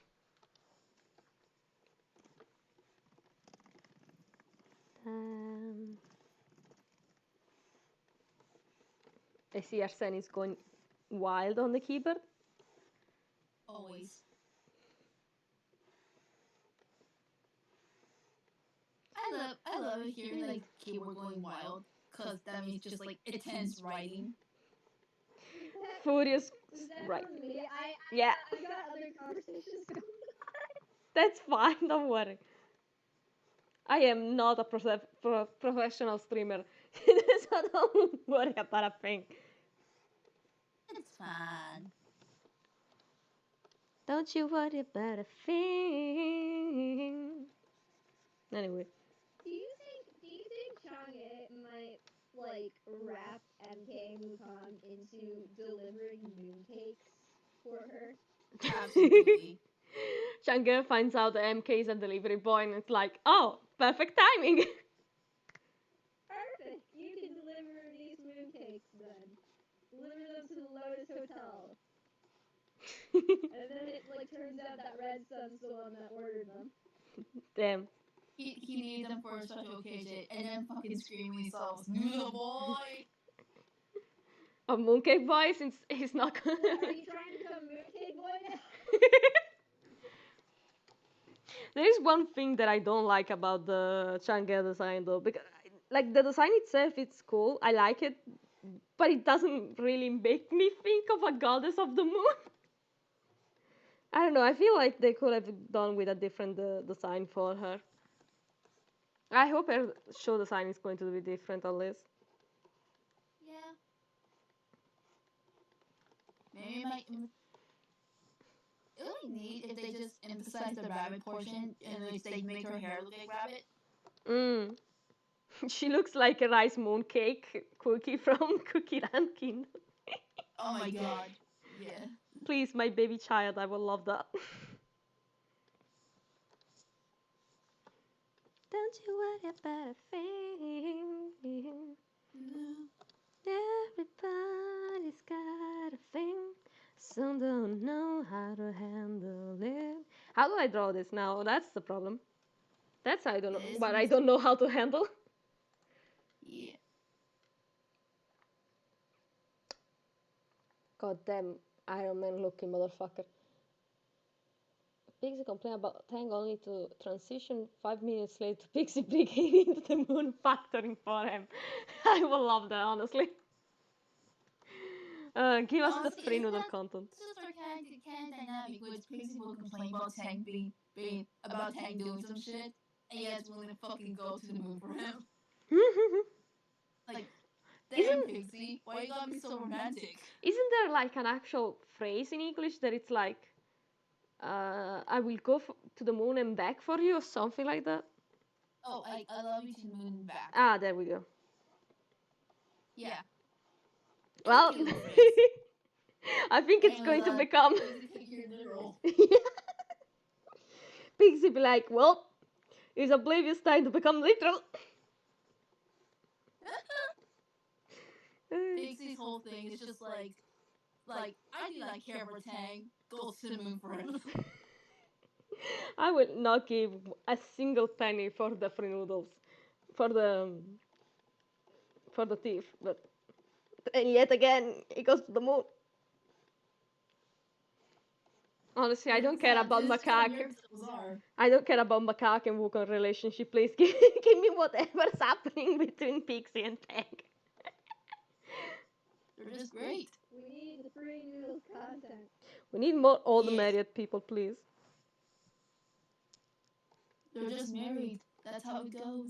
I see Arsene is going wild on the keyboard. Always. I love hearing like keyboard going wild, cause that means just like intense writing. Furious. is that Right. from me? Yeah. I've got other conversations going on. That's fine. Don't worry. I am not a professional streamer, so don't worry about a thing. It's fine. Don't you worry about a thing. Anyway. Do you think Chang'e might like wrap MK Wukong into delivering mooncakes for her? Absolutely. Chang'e finds out the MK is a delivery boy and it's like, oh, perfect timing. Perfect. You can deliver these mooncakes then. Deliver them to the Lotus Hotel. And then it like turns out that Red Sun's the one that ordered them. Damn. He needed them for a special occasion, and then fucking scream when he saw it was noodle boy. A mooncake boy since he's not gonna. What, are you trying to become mooncake boy now? There is one thing that I don't like about the Chang'e design though, because like the design itself, it's cool. I like it, but it doesn't really make me think of a goddess of the moon. I don't know. I feel like they could have done with a different design for her. I hope her show design is going to be different at least. Yeah. Maybe it might. It would be neat if they just emphasize the rabbit portion and like they make her hair look like rabbit. Mm. She looks like a rice mooncake cookie from Cookie Run Kingdom. Oh my god. Yeah. Please, my baby child, I will love that. Don't you worry about a thing. Everybody's got a thing. Some don't know how to handle it. How do I draw this now? That's the problem. That's I don't know. It is What I don't know how to handle. Yeah. Goddamn Iron Man looking motherfucker. Pixie complained about Tang only to transition 5 minutes later to Pixie breaking into the moon factoring for him. I will love that, honestly. Give us Honestly, the free noodle that's content. just our canon dynamic, which Pixie will complain about Tank being about Tank doing some shit, and yet it's willing to fucking go to the moon for him. Like, damn Isn't- Pixie, why you gotta be so romantic? Isn't there like an actual phrase in English that it's like, I will go to the moon and back for you or something like that? Oh, I love you to the moon and back. Ah, there we go. Yeah. Well, Cute little phrase. I think it's Anyways, going to become. Pixie take your literal. Pixie be like, well, it's oblivious time to become literal. Pixie's whole thing is just like I do not care for Tang. Go to the moon for him. I would not give a single penny for the free noodles, for the thief. But and yet again, it goes to the moon. Honestly, I don't care about macaque. I don't care about macaque and Wukong relationship. Please give me whatever's happening between Pixie and Tank. They're just great. We need the free noodle content. We need more old Yeah. married people, please. They're just married. That's how it goes.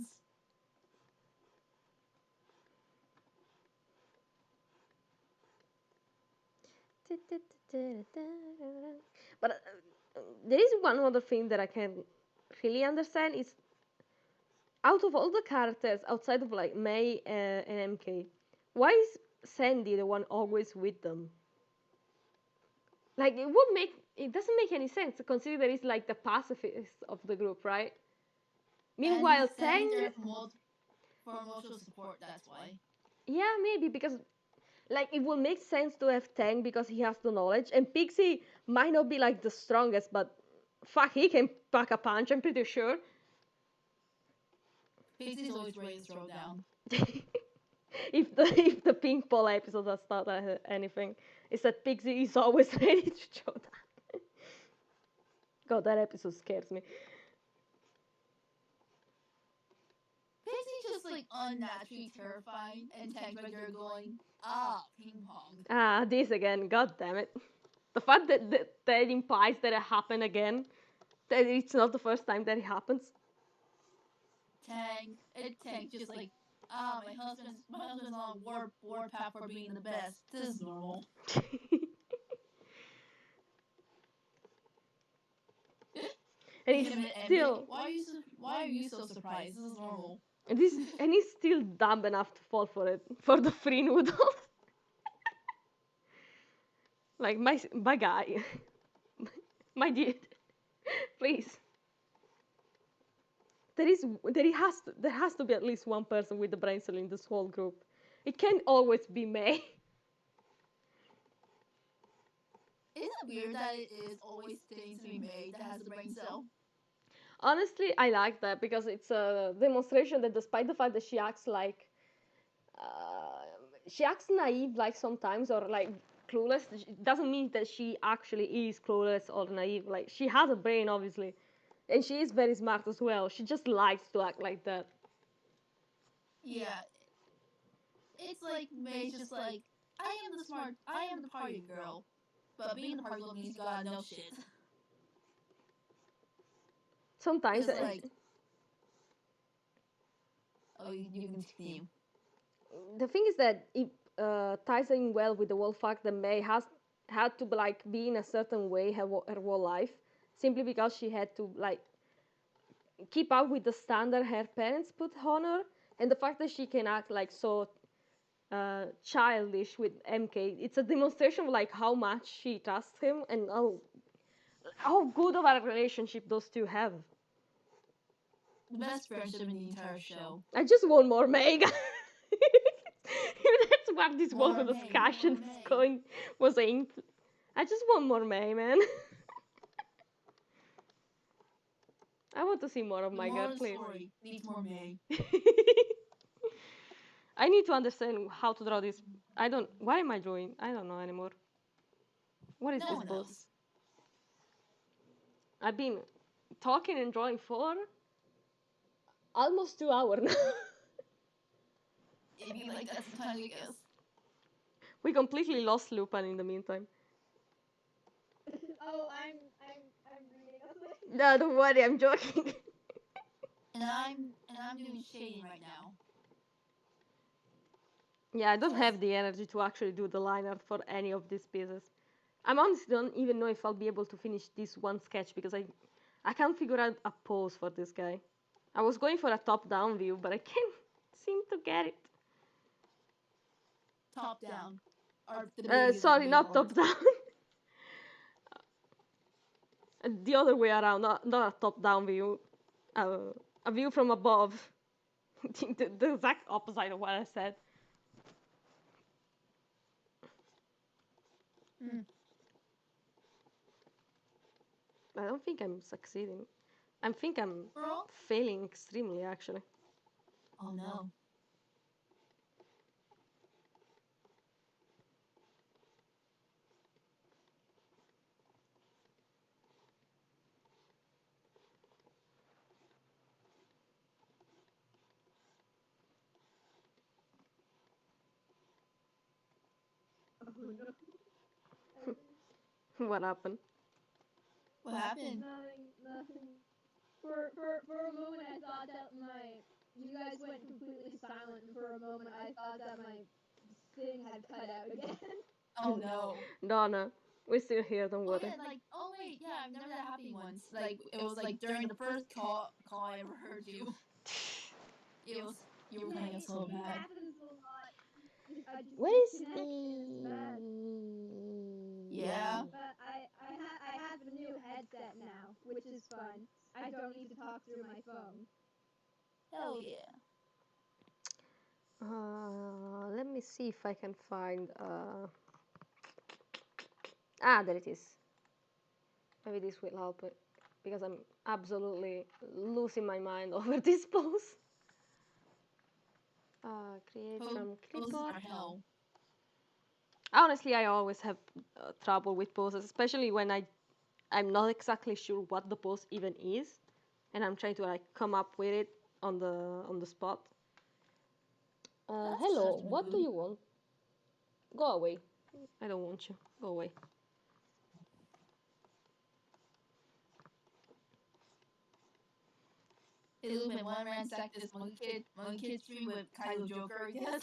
But there is one other thing that I can really understand is out of all the characters outside of like May and MK, why is Sandy the one always with them? Like it doesn't make any sense considering that he's like the pacifist of the group, right? Meanwhile, Tang, there for emotional support. That's why. yeah, maybe because like it will make sense to have Tang because he has the knowledge, and Pixie might not be like the strongest, but fuck, he can pack a punch. I'm pretty sure. Pixie's always ready to throw down. if the pink ball episode has taught anything, is that Pixie is always ready to throw down. God, that episode scares me. Pixie's just like unnaturally terrifying, and Tang's right there going, ping pong. Ah, this again. God damn it. The fact that implies that it happened again, that it's not the first time that it happens. tank, just like, my husband's on warpath for being the best. This is normal. And Him he's and still why are you so surprised? This is normal. and he's still dumb enough to fall for it for the free noodles. Like my guy, my dude, please. There has to be at least one person with the brain cell in this whole group. It can't always be May. Isn't it weird that it is always things to be made that has a brain cell? Honestly, I like that because it's a demonstration that despite the fact that she acts like uh, she acts naive like sometimes or like clueless, it doesn't mean that she actually is clueless or naive. Like she has a brain, obviously, and she is very smart as well. She just likes to act like that. Yeah, it's like May's just like, I am the party girl, but being the party girl means you gotta know shit. Sometimes, It's like, oh, you can continue. the thing is that it ties in well with the whole fact that May has had to like be in a certain way her whole life, simply because she had to like keep up with the standard her parents put on her, and the fact that she can act like so childish with MK, it's a demonstration of like how much she trusts him and how good of a relationship those two have. The best friendship in the entire show. I just want more Meg. That's what this More whole May, discussion more is May. going was saying. I just want more May, man. I want to see more of The my moral girl, of the please. story needs more May. I need to understand how to draw this. I don't. What am I drawing? I don't know anymore. What is No this one pose? knows. I've been talking and drawing for almost 2 hours now. It'd be like that sometimes, I guess. We completely lost Lupin in the meantime. Oh, I'm reading a thing. No, don't worry, I'm joking. And I'm doing shading right now. Yeah, I don't Yes. have the energy to actually do the line art for any of these pieces. I'm honestly don't even know if I'll be able to finish this one sketch because I can't figure out a pose for this guy. I was going for a top-down view, but I can't seem to get it. Top down. Or the baby Sorry, not part. top-down. The other way around, not a top-down view. A view from above. The exact opposite of what I said. I don't think I'm succeeding. I think I'm Wrong? failing extremely, actually. Oh no. Oh no. What happened? What happened? Nothing. For a moment, I thought that you guys went completely silent, and for a moment, I thought that my thing had cut out again. Oh no. Donna, we're still here, don't Oh worry. yeah, like, oh wait, yeah, I've never that happened once. Like, it was like during the first call I ever heard you. It was, you were playing it so It bad. happens a lot. I just Where is disconnect, and it's bad. Yeah. But I have a new headset now, which is fun. I don't need to talk through my phone. Hell yeah. Let me see if I can find. There it is. Maybe this will help it because I'm absolutely losing my mind over this pose. Create from Poses clipboard. are hell. Honestly, I always have trouble with poses, especially when I'm not exactly sure what the pose even is, and I'm trying to like come up with it on the spot. That's Hello, judgment what do food. you want? Go away. I don't want you. Go away. Illumin one ransack this Monkey Kid stream with Kaido Joker, I guess.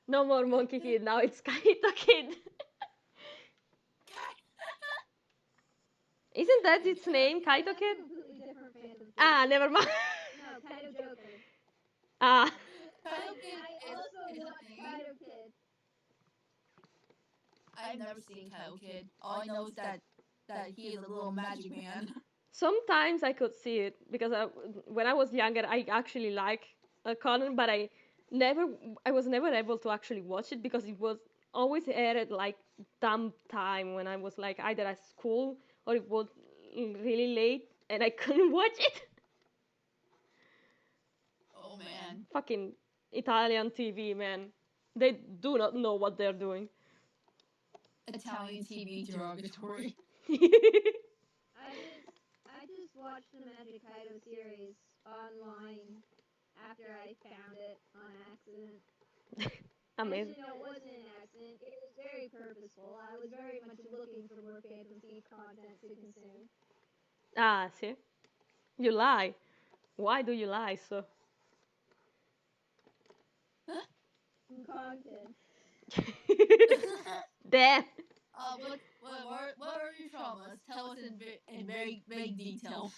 No more Monkey Kid, now it's Kaito Kid. Isn't that its name, Kaito That's a Kid? completely different Phantom Kid. Ah, never mind. No, Kaido Joker. Ah, Kaido Kid I is also a watched thing. Kaido Kid. I've never seen Kaido Kid. All I know is that he is a little magic man. sometimes I could see it because when I was younger, I actually like Conan, but never, I was never able to actually watch it because it was always aired at like dumb time when I was like either at school or it was really late and I couldn't watch it. Oh man. Fucking Italian TV, man. They do not know what they're doing. Italian TV derogatory. I just watched the Magic Kaido series online after I found it on accident. Amazing. Actually, no, it wasn't an accident. It was very purposeful. I was very much looking for more Phantom Thief content to consume. Ah, see? You lie. Why do you lie so? Content. Damn. What are your traumas? Tell us in very vague detail.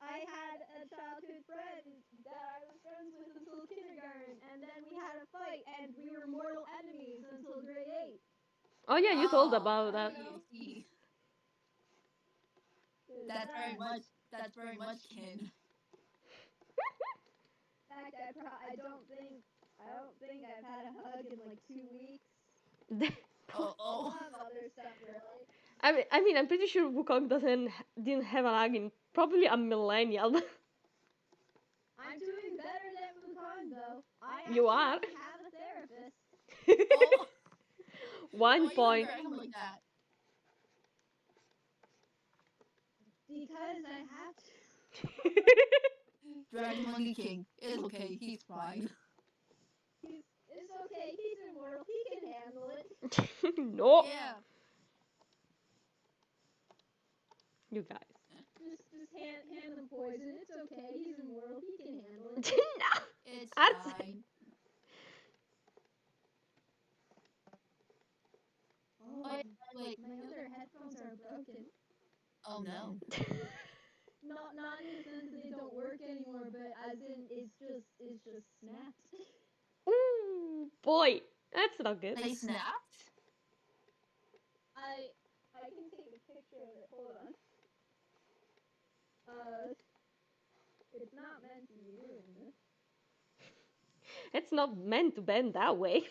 I had a childhood friend that I was friends with until kindergarten, and then we had a fight, and we were mortal enemies until grade 8. Oh yeah, you told about that. See. That's That's very much kin. In fact, I don't think I've had a hug in like 2 weeks. A Oh. lot of other stuff, really. I mean, I'm pretty sure Wukong didn't have a lag in probably a millennial. I'm doing better than Wukong, though. I You are. actually have a therapist. Oh. One Why point. you acting like that? Because I have to. Dragon Monkey King. It's okay. He's fine. It's okay, he's immortal, he can handle it. No, Yeah. you guys. Just hand him poison, it's okay, he's immortal, he can handle it. No. It's That's- fine. Oh, Wait. my other headphones are broken. Oh no. Not in the sense that they don't work anymore, but as in it's just snapped. Ooh, boy, that's not good. They snapped? I can take a picture of it. Hold on. It's not meant to be doing this. It's not meant to bend that way.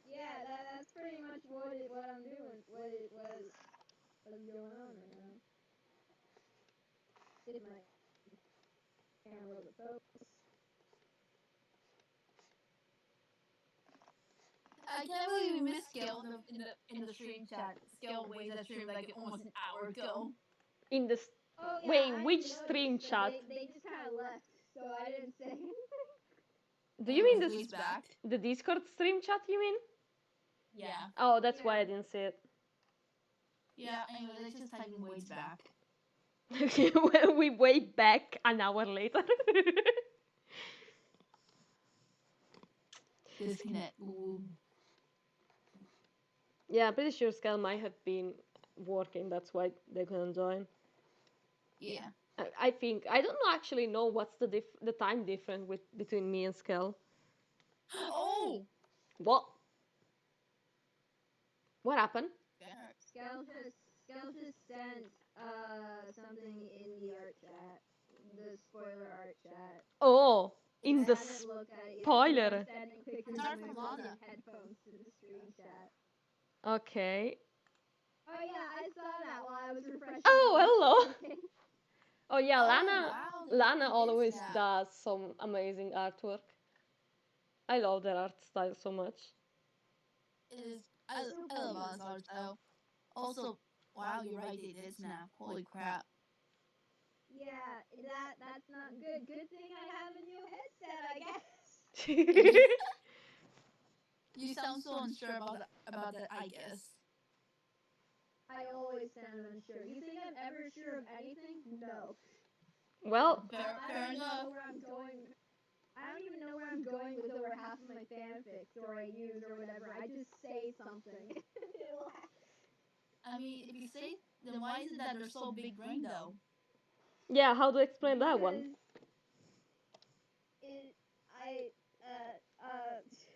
Yeah, that's pretty much what I'm doing. What's going on right now? If my camera would focus. I can't believe we missed Scale in the stream chat. Scale waves that stream like almost an hour ago. In the Oh yeah. wait, I which noticed, stream but chat? They just kind of left, so I didn't say anything. Do you mean Anyways, back? the Discord stream chat? You mean? Yeah. Oh, that's why I Yeah. didn't see it. Yeah, anyway, let's just type in Wade's back. We way back an hour later. Disconnect. Ooh. Yeah, I'm pretty sure Scal might have been working. That's why they couldn't join. Yeah. I think I don't actually know what's the time difference between me and Scal. Oh! What? What happened? Skel just sent something in the art chat, the spoiler art chat. Oh, in I the haven't looked at it yet. spoiler. I'm sending pictures Sorry of my for broken Lana. headphones to the stream chat. Okay. Oh yeah, I saw that while I was refreshing. Oh, my hello. screen. Oh yeah, Oh, Lana. wow, Lana they always did that. does some amazing artwork. I love their art style so much. It is. I love Lana's art style. Also, wow, you're right, they did snap. Holy crap. Yeah, that's not good. Good thing I have a new headset, I guess. You sound so unsure about that, I guess. I always sound unsure. You think I'm ever sure of anything? No. Well, I Fair don't even enough. know where I'm going. I don't even know where I'm going with over half of my fanfics or I use or whatever. I just say something. It'll I mean, if you say, then why is it that they're so big brain though? yeah, how to explain that one? because it I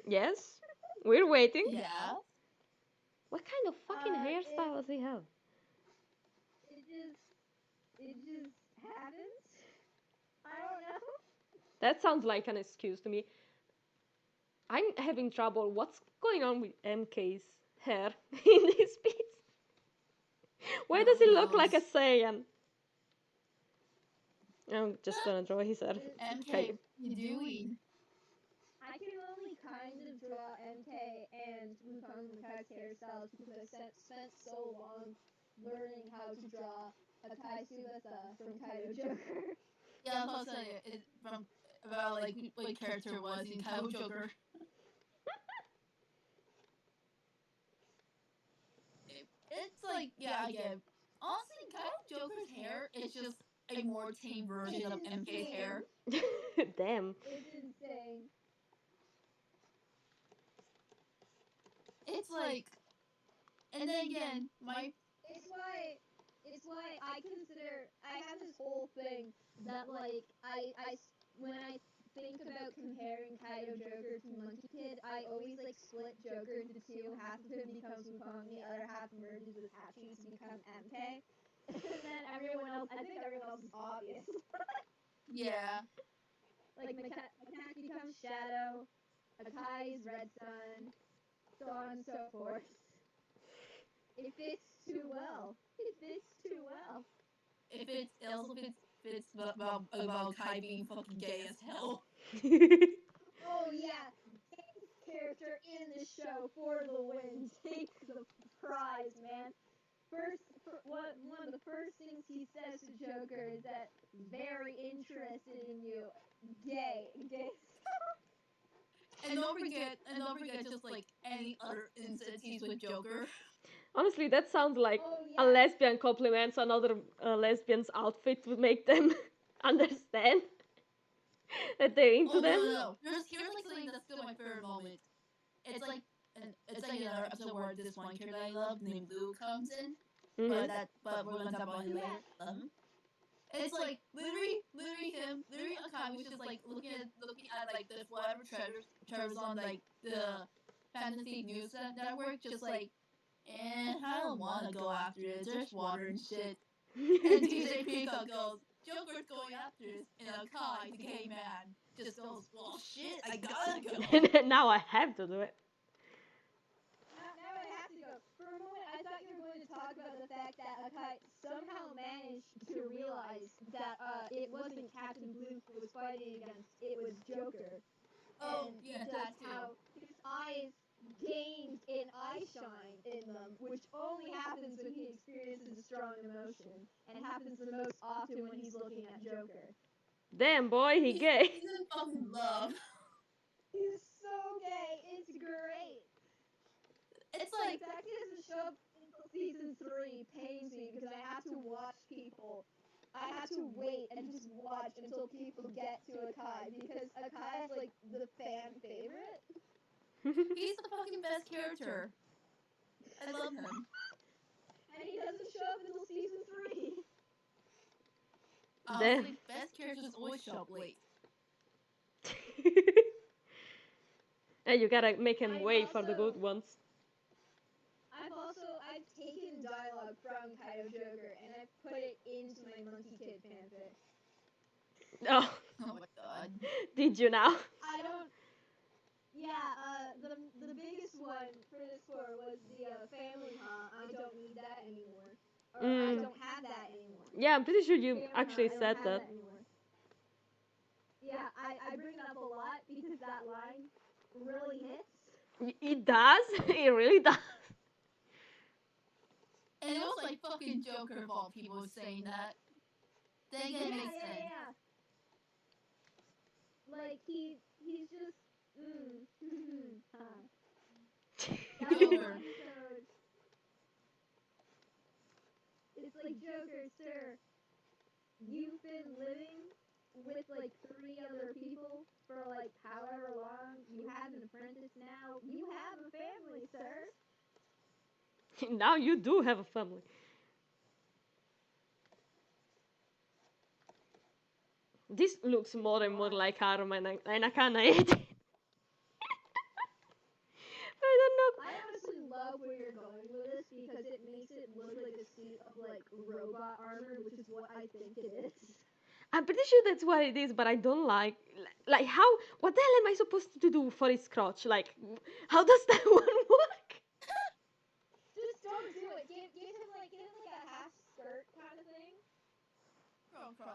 Yes? We're waiting. Yeah. What kind of fucking it hairstyle does he have? it just it just happens. I don't know. That sounds like an excuse to me. I'm having trouble. What's going on with MK's hair in this piece? Why No does he one look like a knows. Saiyan? I'm just gonna draw his hair. It, MK, Okay. what are you doing? I can only kind of draw MK and Wukong Makai's hairstyles because I spent so long learning how to draw Akai Subasa from Kaido Joker. Yeah, I was about to say it from about like what character was in Kaido Joker. It's like yeah, I get. It. Honestly, Kaido Joker's hair is just a more tame version of It's MK's insane. hair. Damn. It's insane. It's like, and then again, my It's why I consider I have this whole thing that like when I think about comparing Kaido Joker to Monkey Kid, I always like split Joker into two. Half of him becomes Wukong, the other half merges with Hachi to become MK. And then everyone else, I think everyone else is obvious. yeah. Like Mechanic becomes Shadow, Akai is Red Sun, so on and so forth. It fits too well. It fits too well. It also fits about Kai being fucking gay as hell. Oh yeah, gayest character in the show for the win. Take the prize, man. One of the first things he says to Joker is that very interested in you, gay. And don't forget, just like any other instances with Joker. Honestly, that sounds like Oh a yeah, lesbian compliments another lesbian's outfit to make them understand that they're into Oh no, them. no, no. Here's like something that's still my favorite moment. It's like it's like another episode where this one character I love named Lou comes in, Mhm. but we're gonna talk about him later. It's like literally Akai was just like looking at like the whatever treasures on like the fantasy news network, just like, I don't want to go after it. There's water and shit. And DJ Peacock goes, Joker's going after this, and Akai, the gay man, just goes, well, shit, I gotta go. And now I have to do it. now I have to go. For a moment, I thought you were going to talk about the fact that Akai somehow managed to realize that it wasn't Captain Blue who was fighting against, it was Joker. Oh, And yeah, just that too. how his eyes gained an eye shine in them, which only happens when he experiences a strong emotion, and happens the most often when he's looking at Joker. Damn boy, he gay. He's in fucking love. He's so gay, it's great. It's The like, fact he doesn't show up until season 3 pains me because I have to watch people. I have to wait and just watch until people get to Akai because Akai is like the fan favorite. he's the fucking best character. I love him. And he doesn't show up until season 3. Damn. Honestly, best characters always show up late. And you gotta make him I've wait for the also- good ones. I've taken dialogue from Kaido Joker and I've put it into my Monkey Kid fanfic. Oh, Oh my god. did you now? I don't. Yeah, the biggest one for this tour was the family, huh? I don't need that anymore, or I don't have that anymore. Yeah, I'm pretty sure you Family, actually I don't said have that. that anymore. Yeah, I bring it up a lot because that line really hits. It does. It really does. And it was like fucking Joker of all people saying that. Then again, it makes sense. Yeah. Like he's just that was Joker. an episode. Sir, you've been living with like three other people for like however long. You have an apprentice now. You have a family, sir. Now you do have a family. This looks more and more like Arma, and I kinda hate it. I don't know. I honestly love where you're going with this because it makes it look like a suit of like robot armor, which is what I think it is. I'm pretty sure that's what it is, but I don't like how. What the hell am I supposed to do for his crotch? Like, how does that one work? Just don't do it. Give him like a half skirt kind of thing.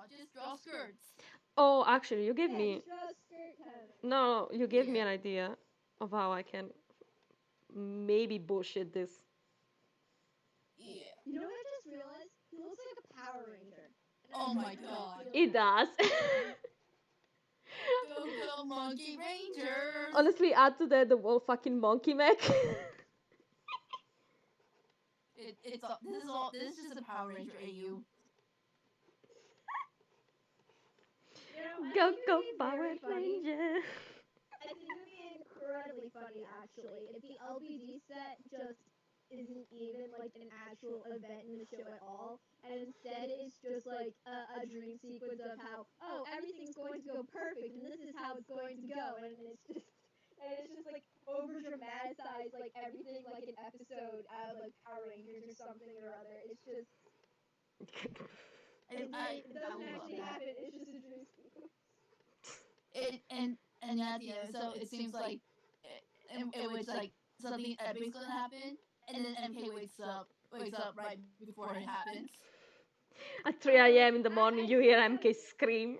Just draw skirts. Oh, actually, you gave Yeah, me just draw a skirt kind of thing. no, you gave me Yeah. an idea of how I can maybe bullshit this. Yeah. You know what I just realized? He looks like a Power Ranger. And Oh I my kinda god. feel It bad. does. Go Monkey Rangers. Honestly, add to that the whole fucking monkey mech. It's all, this is just a Power Ranger AU. You know, I Go think it go would be Power very funny. Ranger. I think it would be incredibly funny, actually, if the LBD set just isn't even like an actual event in the show at all, and instead it's just like a dream sequence of how, oh, everything's going to go perfect, and this is how it's going to go, and it's just like over dramatized, like everything like an episode out of like Power Rangers or something or other. It's just it I doesn't would love actually that. happen. It's just a dream sequence. And at the end, so it seems like it was like something epic's gonna happen, and then MK wakes up right before it happens. At 3 a.m. in the morning, you hear MK scream.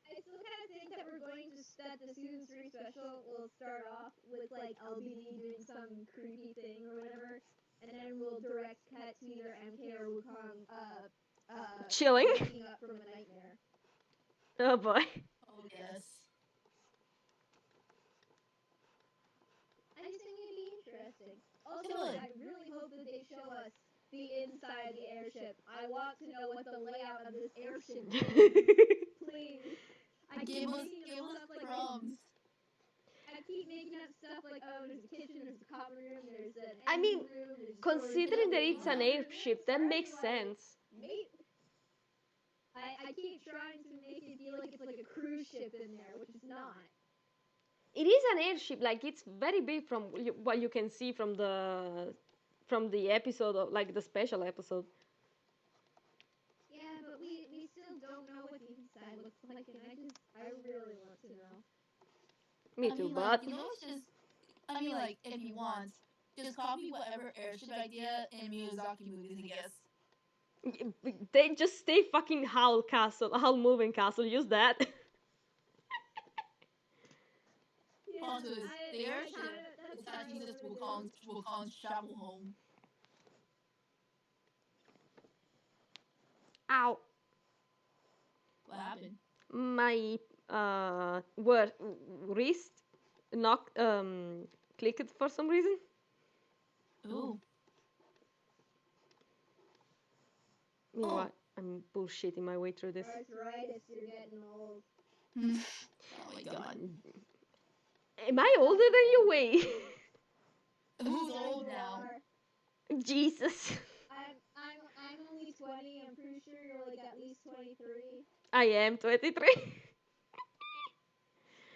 I still kind of think that we're going to that the season 3 special will start off with like LBD doing some creepy thing or whatever, and then we'll direct cut to either MK or Wukong Chilling. waking up from a nightmare. Oh boy. Oh yes. I just think it'd be interesting. Also, It would. I really hope that they show us the inside of the airship. I want to know what the layout of this airship is. Please. I keep making Give up us stuff like crumbs. I keep making up stuff like, oh, there's a kitchen, there's a common room, there's an I engine mean, room, there's a considering that storage it's an room. airship, that makes sense. Mate, I keep trying to make it feel like it's like a cruise ship in there, which is not. It is an airship. Like it's very big from what you can see from the episode of like the special episode. Yeah, but we still don't know what the inside looks like, and I really want to know. Me I too, mean, like, but it's just. I mean, like, if you want, just copy whatever airship idea in Miyazaki movies, I guess. they just stay fucking Howl moving castle. Use that. Yeah, Also, the I airship kinda, that's is kind actually of just what it is. Wukong's travel home. Ow. What happened? My wrist knocked clicked for some reason. Ooh. Meanwhile, I'm bullshitting my way through this. Arthritis, you're getting old. Oh my god. Am I older than you, Wei? Who's Yeah, old you now? are. Jesus. I'm only 20. I'm pretty sure you're like at least 23. I am 23.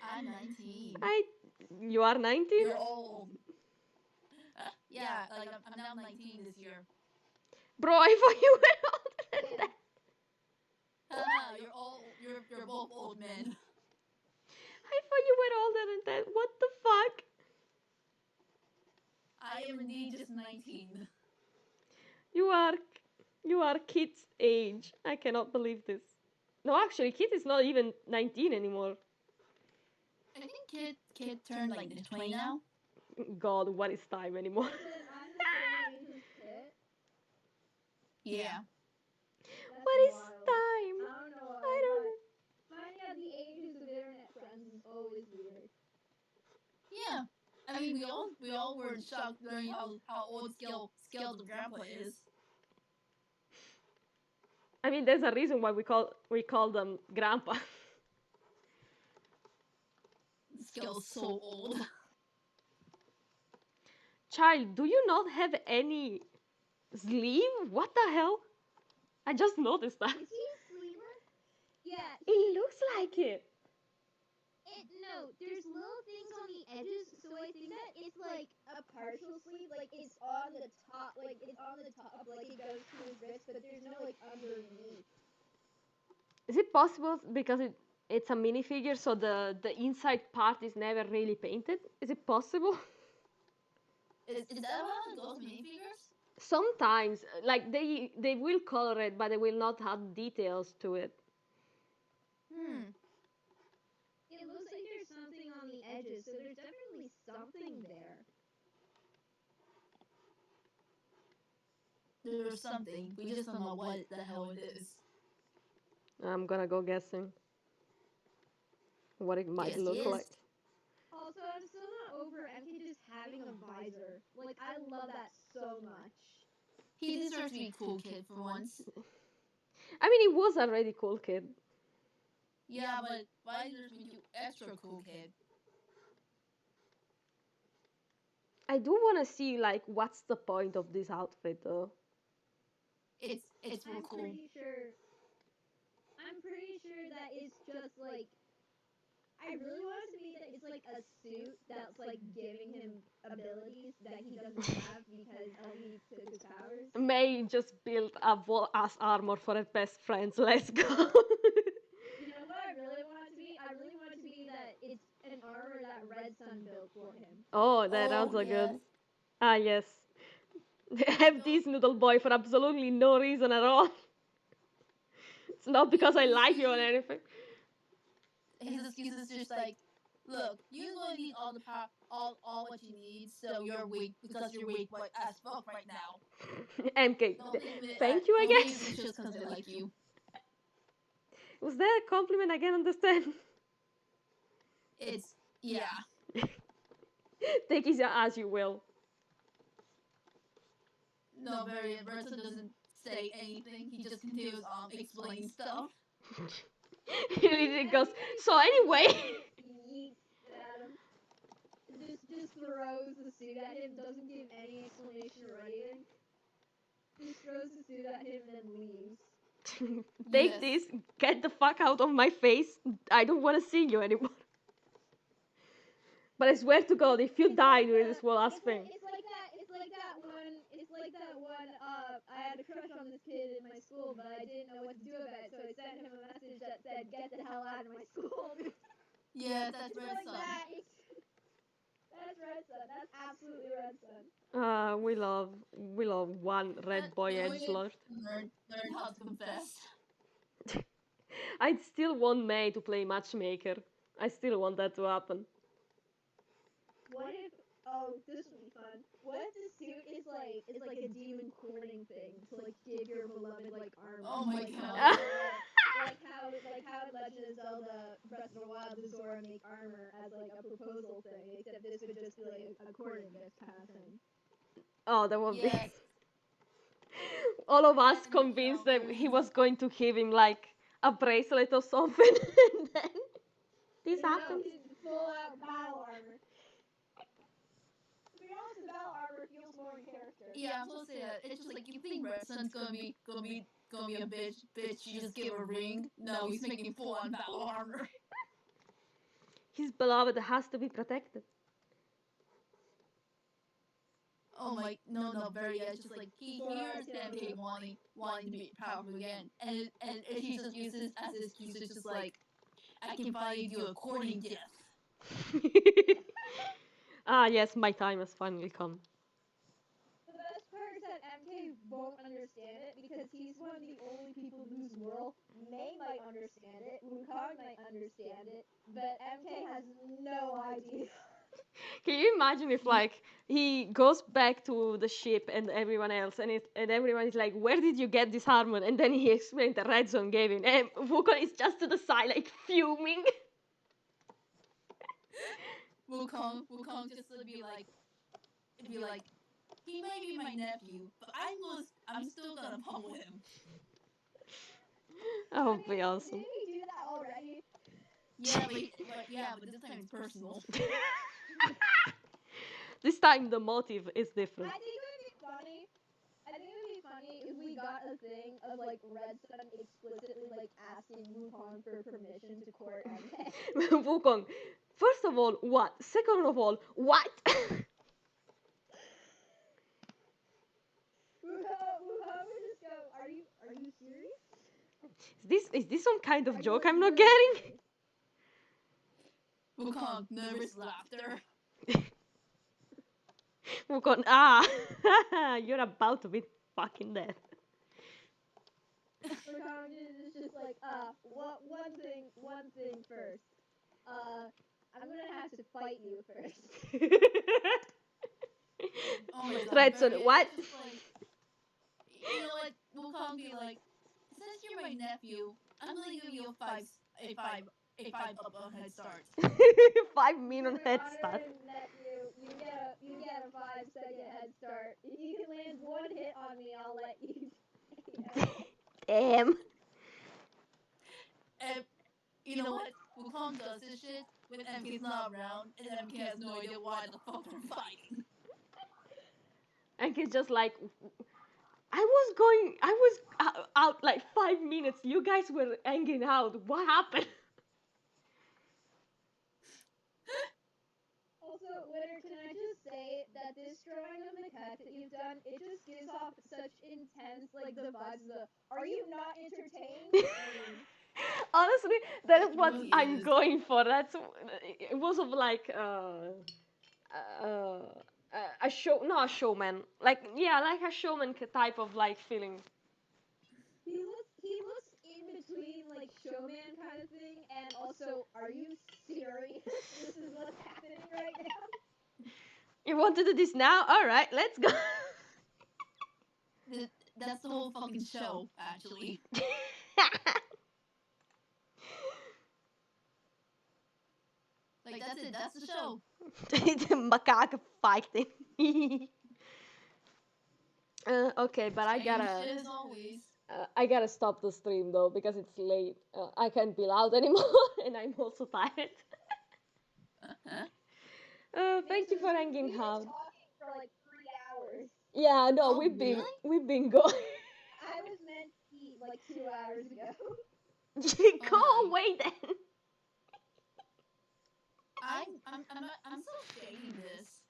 I'm 19. You are 19? You're old. Yeah, like I'm now 19 this year. Bro, I thought you were older than Yeah. that. Haha, you're old. You're both old men. I thought you were older than that. What the fuck? I am indeed just 19. You are Kit's age. I cannot believe this. No, actually, Kit is not even 19 anymore. I think Kid turned like 20 now. God, what is time anymore? Listen, I'm the same age as Kit. Yeah. That's What is wild. time? I don't know why, I don't. but finding out the ages of internet friends is always weird. Yeah. I mean, we all were shocked learning how old Skeleton Grandpa is. I mean, there's a reason why we call them grandpa. This girl's so old. Child, do you not have any sleeve? What the hell? I just noticed that. Is he a sleeper? Yeah, It looks like it. no, there's little things on the edges, so I think that it's like a partial sleeve, like it's on the top, like it goes to his wrist, but there's no like underneath. Is it possible because it's a minifigure, so the inside part is never really painted? Is it possible? Is that one of those minifigures? Sometimes, like they will color it, but they will not add details to it. It looks like there's something on the edges, so there's definitely something there. There's something. We just don't know what the hell it is. I'm gonna go guessing what it might Yes, look yes. like. Also, I'm still not over MK just having a visor. Like, I love that so much. He deserves to be cool kid for once. I mean, he was already cool kid. Yeah, but why does he do extra cool kid? I do want to see like what's the point of this outfit though. It's for I'm cool. pretty sure. I'm pretty sure that it's just like. I really want it to be that it's like a suit that's like giving him abilities that he doesn't have because LE took his powers. May just built a wall ass armor for her best friends. Let's go. You know what I really want it to be? I really want it to be that it's an armor that Red Sun built for him. Oh, that Oh, also yes. good. Ah, yes. They have this noodle boy for absolutely no reason at all. It's not because I like you or anything. His excuse is just like, look, you're gonna need all the power, all what you need, so you're weak because you're weak but as fuck right now. MK, Don't think of it thank as- you, I don't think guess. of it just because I like you. Was that a compliment? I can understand. It's yeah. Take it as you will. No, very Brenton doesn't say anything. He just continues explaining stuff. He literally goes, so anyway. Yeets it at him. Just throws the suit at him, doesn't give any explanation or anything. Just throws the suit at him and then leaves. Take Yes. this, get the fuck out of my face. I don't want to see you anymore. But I swear to God, if you die during this whole ass thing. It's like that one. I had a crush on this kid in my school, but I didn't know what to do about it, so I sent him a message that said, "Get the hell out of my school." Yeah, that's It's Red like Sun. that. That's Red Sun. That's absolutely Red Sun. We love one red boy edgelord. Learn how to confess. I'd still want May to play matchmaker. I still want that to happen. What if? Oh, this would be fun. What if the suit is like a demon courting thing to like give your beloved like armor? Oh my like God. Like how in Legend of Zelda Breath of the Wild the Zora make armor as like a proposal thing, except this would just be like a courting gift kind of thing. Oh, that would be. Yes. All of us And, convinced that there's- he was going to give him like a bracelet or something, and then this happens. No, full out battle armor. To be honest, the battle armor feels more in character. Yeah, I'm supposed to say that. It's just like you think Red Sun's gonna be a bitch. You just give a ring. No, he's making full on battle armor. His beloved has to be protected. Oh my, no, very. It's just like he hears MK wanting to be powerful again, and he just uses as his excuse. It's just like I can finally do a courting gift. Ah, yes, my time has finally come. The best part is that MK won't understand it because he's one of the only people whose world May might understand it, Wukong might understand it, but MK has no idea. Can you imagine if like he goes back to the ship and everyone else, and everyone is like, "Where did you get this armor?" And then he explained the red zone gave him, and Wukong is just to the side like fuming. Wukong just would be like, he may be my nephew, but I'm still gonna pummel him. That would be awesome. Didn't we do that already? But this time it's personal. This time the motive is different. I think it would be funny. I think it would be funny if we got a thing of like Red Sun explicitly like asking Wukong for permission to court MK. Wukong, first of all, what? Second of all, what? Wukong would just go, are you serious? Is this some kind of Are joke you I'm not really getting? serious? Wukong, nervous laughter. Wukong, you're about to be fucking dead. Wukong is just like, one thing first. I'm gonna have to fight you first. Oh my god. Red Sun, very- what? it's just like, you know what? Wukong be like, since you're my nephew, I'm gonna give you a five up head start. 5 minute head My start. honored nephew, you get a 5-second head start. If you can land one hit on me, I'll let you. Damn. And you know what? Wukong does this shit when MK's not around, and MK has no idea why the fuck they're fighting. And he's just like, I was out like 5 minutes. You guys were hanging out. What happened? Also, Winter, can I just say that this drawing of Macaque that you've done, it just gives off such intense, like, the vibes of the, are you not entertained? Honestly, that is It what really I'm is. going for. It was of like a show, not a showman. Like like a showman type of like feeling. He looks in between, like, showman kind of thing, and also, are you serious? This is what's happening right now? You want to do this now? All right, let's go. That's the whole fucking show, actually. Like, that's it. That's the show. The macaque fighting. Okay, but I Same gotta. shit as always. I gotta stop the stream though because it's late. I can't be loud anymore, and I'm also tired. Thank you for hanging We've been out. talking for like 3 hours. Yeah, no, Oh, really? we've been going. I was meant to eat like 2 hours ago. Go my. away then. I'm so shading this.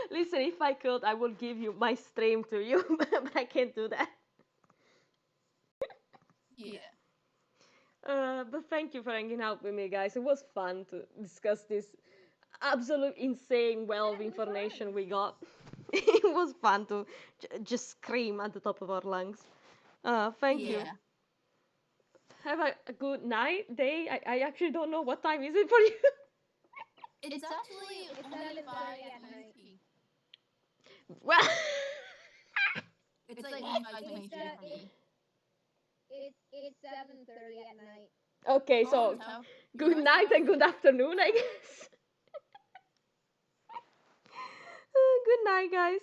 Listen, if I could, I would give you my stream to you, but I can't do that. Yeah. But thank you for hanging out with me, guys. It was fun to discuss this absolute insane well of information we got. It was fun to just scream at the top of our lungs. Thank you. Yeah. Have a good night, day. I actually don't know what time is it for you. It's actually It's 1:05 7:30 at at night. USP. Well, It's like It's 1:05 it's USP uh, for me. it's 7:30 at night. okay, Oh, so so good yours night and good probably. afternoon, I guess. Good night, guys.